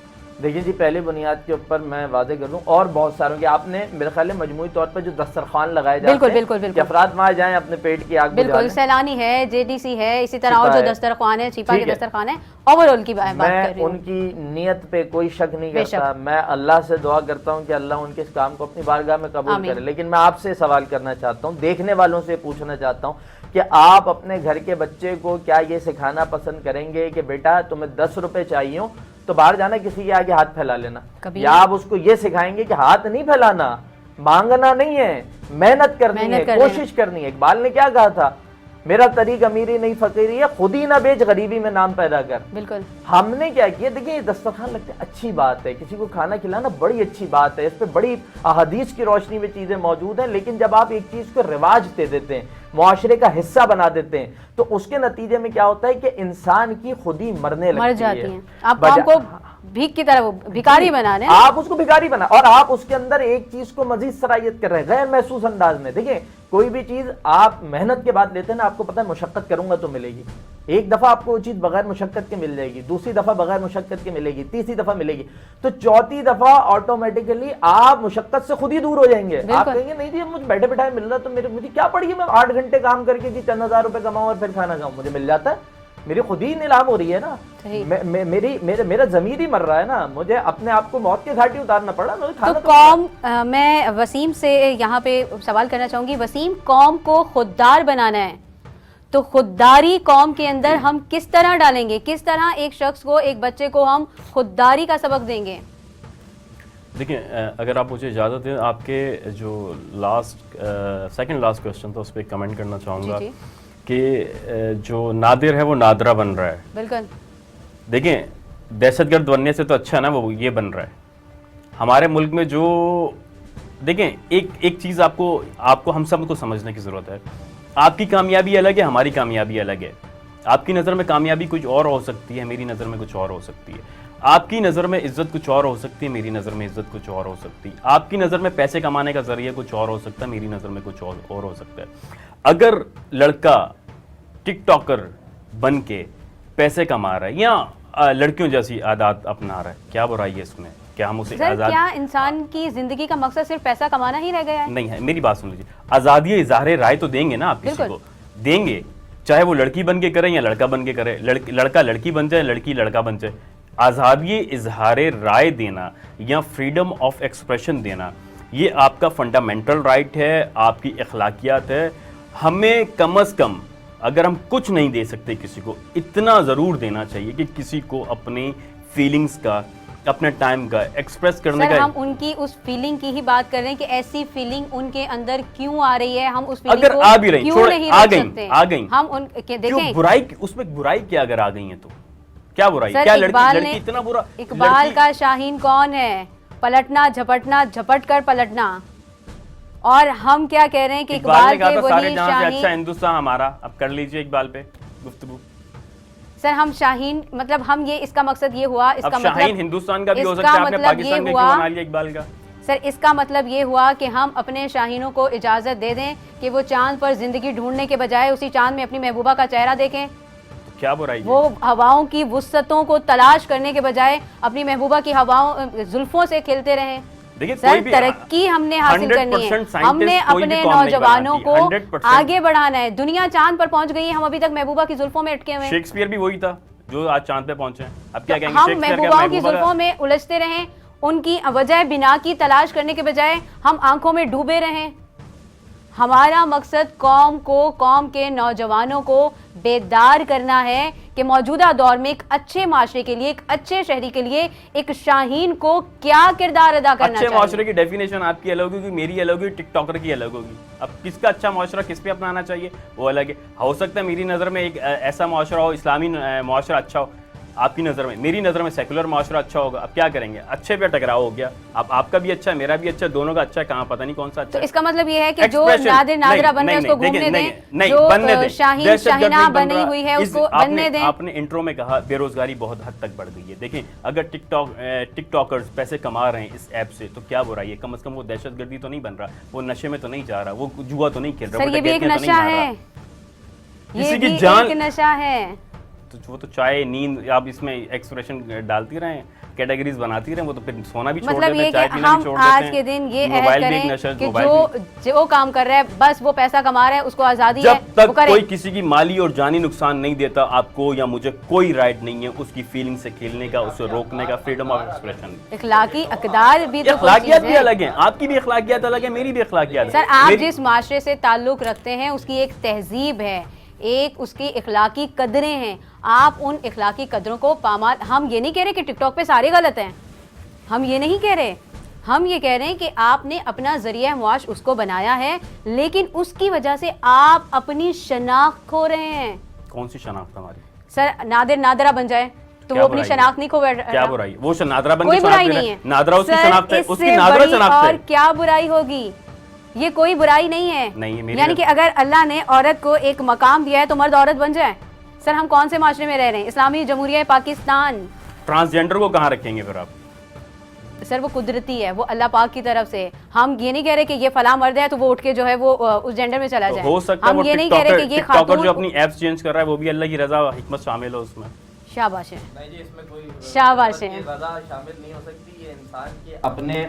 دیکھیے جی، پہلے بنیاد کے اوپر میں واضح کر دوں، اور بہت ساروں کے آپ نے میرے خیال ہے مجموعی طور پر جو دسترخوان لگائے جاتے ہیں کہ افراد وہاں جائیں اپنے پیٹ کی آگ بجھا لیں. بالکل، سیلانی ہے، جے ڈی سی ہے، اسی طرح اور جو دسترخوان ہے، چھپا کے دسترخوان ہے، اوور آل کی بات کر رہی ہوں. میں ان کی نیت پہ کوئی شک نہیں کرتا. میں اللہ سے دعا کرتا ہوں کہ اللہ ان کے اس کام کو اپنی بارگاہ میں قبول کرے. لیکن میں آپ سے سوال کرنا چاہتا ہوں، دیکھنے والوں سے پوچھنا چاہتا ہوں کہ آپ اپنے گھر کے بچے کو کیا یہ سکھانا پسند کریں گے کہ بیٹا تمہیں 10 روپے چاہیے ہوں تو باہر جانا کسی کے آگے ہاتھ پھیلا لینا، یا آپ اس کو یہ سکھائیں گے کہ ہاتھ نہیں پھیلانا، مانگنا نہیں ہے، محنت کرنی ہے، کوشش کرنی ہے. اقبال نے کیا کہا تھا؟ میرا طریق امیری نہیں فقیری ہے، خود ہی نہ بیچ غریبی میں نام پیدا کر. بالکل. ہم نے کیا کیا؟ دیکھیں دسترخوان لگتے ہیں اچھی بات ہے، کسی کو کھانا کھلانا بڑی اچھی بات ہے، اس پہ بڑی احادیث کی روشنی میں چیزیں موجود ہیں. لیکن جب آپ ایک چیز کو رواج دے دیتے ہیں، معاشرے کا حصہ بنا دیتے ہیں، تو اس کے نتیجے میں کیا ہوتا ہے کہ انسان کی خود ہی مرنے لگتی ہے. آپ قوم کو بھیک کی طرح بھکاری بنا رہے ہیں، آپ اس کو بھکاری بنا، اور آپ اس کے اندر ایک چیز کو مزید صلاحیت کر رہے ہیں غیر محسوس انداز میں. دیکھیں کوئی بھی چیز آپ محنت کے بعد لیتے ہیں نا، آپ کو پتہ ہے مشقت کروں گا تو ملے گی. ایک دفعہ آپ کو وہ چیز بغیر مشقت کے مل جائے گی، دوسری دفعہ بغیر مشقت کے ملے گی، تیسری دفعہ ملے گی، تو چوتھی دفعہ آٹومیٹکلی آپ مشقت سے خود ہی دور ہو جائیں گے. آپ کہیں گے نہیں جی مجھے بیٹھے بیٹھائے مل رہا تو مجھے کیا پڑی ہے، میں 8 گھنٹے کام کر کے جی چند ہزار روپے کماؤں اور پھر کھانا کھاؤں، مجھے مل جاتا ہے. میری خود ہی نیلام ہو رہی ہے نا، میرا ضمیر ہی مر رہا ہے نا، مجھے اپنے آپ کو موت کے گھاٹی اتارنا پڑا. تو قوم، میں وسیم سے یہاں پہ سوال کرنا چاہوں گی. وسیم، قوم کو خوددار بنانا ہے تو خودداری قوم کے اندر ہم کس طرح ڈالیں گے؟ کس طرح ایک شخص کو، ایک بچے کو ہم خودداری کا سبق دیں گے؟ دیکھیں اگر آپ مجھے اجازت دیں، آپ کے جو سیکنڈ لاسٹ کوسچن تھا اس پہ کمنٹ کرنا چاہوں گا کہ جو نادر ہے وہ نادرہ بن رہا ہے. بالکل. دیکھیں دہشت گرد بننے سے تو اچھا نا وہ یہ بن رہا ہے. ہمارے ملک میں جو دیکھیں ایک چیز آپ کو ہم سب کو سمجھنے کی ضرورت ہے. آپ کی کامیابی الگ ہے، ہماری کامیابی الگ ہے. آپ کی نظر میں کامیابی کچھ اور ہو سکتی ہے، میری نظر میں کچھ اور ہو سکتی ہے. آپ کی نظر میں عزت کچھ اور ہو سکتی ہے، میری نظر میں عزت کچھ اور ہو سکتی ہے. آپ کی نظر میں پیسے کمانے کا ذریعہ کچھ اور ہو سکتا ہے، میری نظر میں کچھ اور ہو سکتا ہے. اگر لڑکا ٹک ٹاکر بن کے پیسے کما رہا ہے یا لڑکیوں جیسی عادات اپنا رہا ہے، کیا برائی ہے اس میں؟ کہ ہم اسے سر آزاد کیا انسان کی زندگی کا مقصد صرف پیسہ کمانا ہی رہ گیا ہے؟ نہیں ہے. میری بات سن لیجیے, آزادی اظہار رائے تو دیں گے نا آپ کسی کو, دیں گے, چاہے وہ لڑکی بن کے کریں یا لڑکا بن کے کرے, لڑکا لڑکی بن جائے, لڑکی لڑکا بن جائے. آزادی اظہار رائے دینا یا فریڈم آف ایکسپریشن دینا یہ آپ کا فنڈامنٹل رائٹ ہے, آپ کی اخلاقیات ہے. ہمیں کم از کم اگر ہم کچھ نہیں دے سکتے کسی کو, اتنا ضرور دینا چاہیے کہ کسی کو اپنی فیلنگز کا, اپنے ٹائم کا ایکسپریس کرنے کا. ہم ان کی اس فیلنگ کی ہی بات کر رہے ہیں کہ ایسی فیلنگ ان کے اندر کیوں آ رہی ہے, ہم اس فیلنگ اگر کو آ بھی رہی کیوں نہیں روک سکتے. آ گئیں ہم ان کے دیکھیں برائی, اس میں برائی کیا اگر آ گئی ہیں تو کیا برائی, کیا لڑکی اتنا برا. اقبال کا شاہین کون ہے؟ پلٹنا جھپٹنا, جھپٹ کر پلٹنا. اور ہم کیا کہہ رہے ہیں کہ اقبال کے وہی شاہین. اچھا ہندوستان ہمارا, اب کر لیجئے اقبال پہ گفتگو. سر ہم شاہین, مطلب ہم یہ, اس کا مقصد یہ ہوا, اس کا مطلب شاہین ہندوستان کا بھی ہو سکتا ہے, آپ نے پاکستان کا کیوں بنا لیا اقبال کا؟ سر اس کا مطلب یہ ہوا کہ ہم اپنے شاہینوں کو اجازت دے دیں کہ وہ چاند پر زندگی ڈھونڈنے کے بجائے اسی چاند میں اپنی محبوبہ کا چہرہ دیکھیں. کیا برائی ہے؟ وہ ہواؤں کی وسعتوں کو تلاش کرنے کے بجائے اپنی محبوبہ کی ہواؤں زلفوں سے کھیلتے رہیں. سر ترقی ہم نے حاصل کرنی ہے, ہم نے اپنے نوجوانوں کو آگے بڑھانا ہے. دنیا چاند پر پہنچ گئی ہے, ہم ابھی تک محبوبہ کی زلفوں میں اٹکے ہوئے ہیں. شیکسپیئر بھی وہی تھا جو آج چاند پہ پہنچے ہیں. اب کیا کہیں گے, ہم محبوبہ کی زلفوں میں الجھتے رہیں, ان کی وجہ بنا کی تلاش کرنے کے بجائے ہم آنکھوں میں ڈوبے رہیں. ہمارا مقصد قوم کو, قوم کے نوجوانوں کو بیدار کرنا ہے کہ موجودہ دور میں ایک اچھے معاشرے کے لیے, ایک اچھے شہری کے لیے ایک شاہین کو کیا کردار ادا کرنا چاہیے. اچھے معاشرے کی ڈیفینیشن آپ کی الگ ہوگی, میری الگ ہوگی, ٹک ٹاکر کی الگ ہوگی. اب کس کا اچھا معاشرہ کس پہ اپنانا چاہیے وہ الگ ہے. ہو سکتا ہے میری نظر میں ایک ایسا معاشرہ ہو, اسلامی معاشرہ اچھا ہو آپ کی نظر میں, میری نظر میں سیکولر معاشرہ اچھا ہوگا. اب کیا کریں گے, اچھے پہ ٹکراؤ ہو گیا. اب آپ کا بھی اچھا ہے, میرا بھی اچھا ہے, دونوں کا اچھا ہے, کہاں پتہ نہیں کون سا اچھا ہے. تو اس کا مطلب یہ ہے کہ جو نادر نادرہ بن ہے اس کو گھومنے دیں, جو شاہین شاہینہ بنی ہوئی ہے اس کو بننے دیں. آپ نے انٹرو میں کہا بے روزگاری بہت حد تک بڑھ گئی ہے. دیکھیں اگر ٹک ٹاکرز پیسے کما رہے ہیں اس ایپ سے تو کیا برائی ہے. کم از کم وہ دہشت گردی تو نہیں بن رہا, وہ نشے میں تو نہیں جا رہا, وہ جوا تو نہیں کھیل رہا. سر یہ بھی ایک نشہ ہے, کسی کی جان ایک نشہ ہے. تو وہ تو چائے نیند آپ اس میں ایکسپریشن ڈالتی رہیں, کیٹیگریز بناتی رہیں, وہ تو پھر سونا بھی چھوڑ دیتے ہیں, چائے پینا بھی چھوڑ دیتے ہیں. آج کے دن یہ عہد کریں کہ جو کام کر رہا ہے بس وہ پیسہ کما رہا ہے, اس کو آزادی ہے. جب تک کوئی کسی کی مالی اور جانی نقصان نہیں دیتا, آپ کو یا مجھے کوئی رائٹ نہیں ہے اس کی فیلنگ سے کھیلنے کا, اسے روکنے کا. فریڈم آف ایکسپریشن, اخلاقی اقدار بھی, اخلاقیات بھی الگ ہیں, آپ کی بھی اخلاقیات الگ ہیں, میری بھی اخلاقیات. سر آپ جس معاشرے سے تعلق رکھتے ہیں اس کی ایک تہذیب ہے, ایک اس کی اخلاقی قدریں ہیں. آپ ان اخلاقی قدروں کو پامال, ہم یہ نہیں کہہ رہے کہ ٹک ٹاک پہ سارے غلط ہیں, ہم یہ نہیں کہہ رہے. ہم یہ کہہ رہے ہیں کہ آپ نے اپنا ذریعہ معاش اس کو بنایا ہے, لیکن اس کی وجہ سے آپ اپنی شناخت کھو رہے ہیں. کون سی شناخت ہماری؟ سر نادر نادرہ بن جائے تو وہ اپنی شناخت نہیں کھو بیٹھ رہا. کیا برائی, وہ نادرہ بن کوئی برائی نہیں ہے. نادرہ اس کی شناخت ہے, اس کی نادرہ شناخت ہے. اور کیا برائی ہوگی, یہ کوئی برائی نہیں ہے. یعنی کہ اگر اللہ نے عورت کو ایک مقام دیا ہے تو مرد عورت بن جائے. سر ہم کون سے معاشرے میں رہ رہے ہیں, اسلامی جمہوریہ پاکستان. ٹرانسجینڈر کو کہاں رکھیں گے پھر آپ؟ سر وہ قدرتی ہے, وہ اللہ پاک کی طرف سے. ہم یہ نہیں کہہ رہے کہ یہ فلاں مرد ہے تو وہ اٹھ کے جو ہے وہ اس جینڈر میں چلا جائے. ہو سکتا ہے ہم یہ نہیں کہہ رہے کہ یہ خاتون جو اپنی ایپس چینج کر رہا ہے وہ بھی اللہ کی رضا حکمت شامل ہو اس میں. شاباش ہے, شاباش ہے. رضا شامل نہیں ہو سکتی, یہ انسان کی اپنے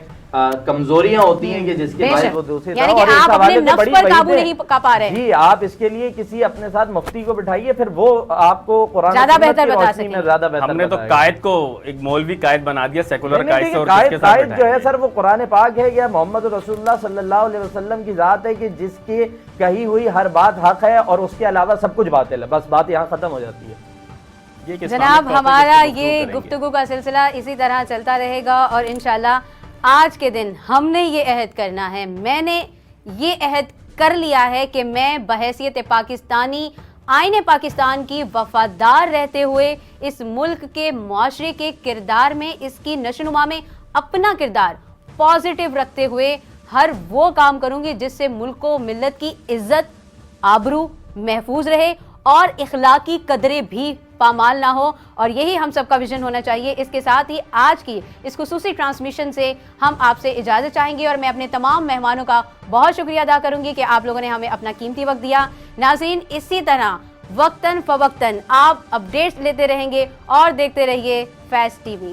کمزوریاں ہوتی ہیں کہ جس کے بعد وہ دوسری یعنی کہ آپ اپنے نفس پر قابو نہیں پا پا رہے. جی آپ اس کے لیے کسی اپنے ساتھ مفتی کو بٹھائیے, پھر وہ آپ کو قرآن زیادہ بہتر بتا سکیں. ہم نے تو قائد کو ایک مولوی قائد بنا دیا, سیکولر قائد سے. اور قائد جو ہے سر وہ قرآن پاک ہے یا محمد رسول اللہ صلی اللہ علیہ وسلم کی ذات ہے کہ جس کی کہی ہوئی ہر بات حق ہے اور اس کے علاوہ سب کچھ باطل ہے. بس بات یہاں ختم ہو جاتی ہے. جناب ہمارا یہ گفتگو کا سلسلہ اسی طرح چلتا رہے گا, اور انشاءاللہ آج کے دن ہم نے یہ عہد کرنا ہے, میں نے یہ عہد کر لیا ہے کہ میں بحیثیت پاکستانی آئین پاکستان کی وفادار رہتے ہوئے اس ملک کے معاشرے کے کردار میں, اس کی نشوونما میں اپنا کردار پازیٹیو رکھتے ہوئے ہر وہ کام کروں گی جس سے ملک و ملت کی عزت آبرو محفوظ رہے اور اخلاقی قدریں بھی پامال نہ ہو. اور یہی ہم سب کا ویژن ہونا چاہیے. اس کے ساتھ ہی آج کی اس خصوصی ٹرانسمیشن سے ہم آپ سے اجازت چاہیں گے, اور میں اپنے تمام مہمانوں کا بہت شکریہ ادا کروں گی کہ آپ لوگوں نے ہمیں اپنا قیمتی وقت دیا. ناظرین اسی طرح وقتاً فوقتاً آپ اپڈیٹس لیتے رہیں گے اور دیکھتے رہیے فیض ٹی وی.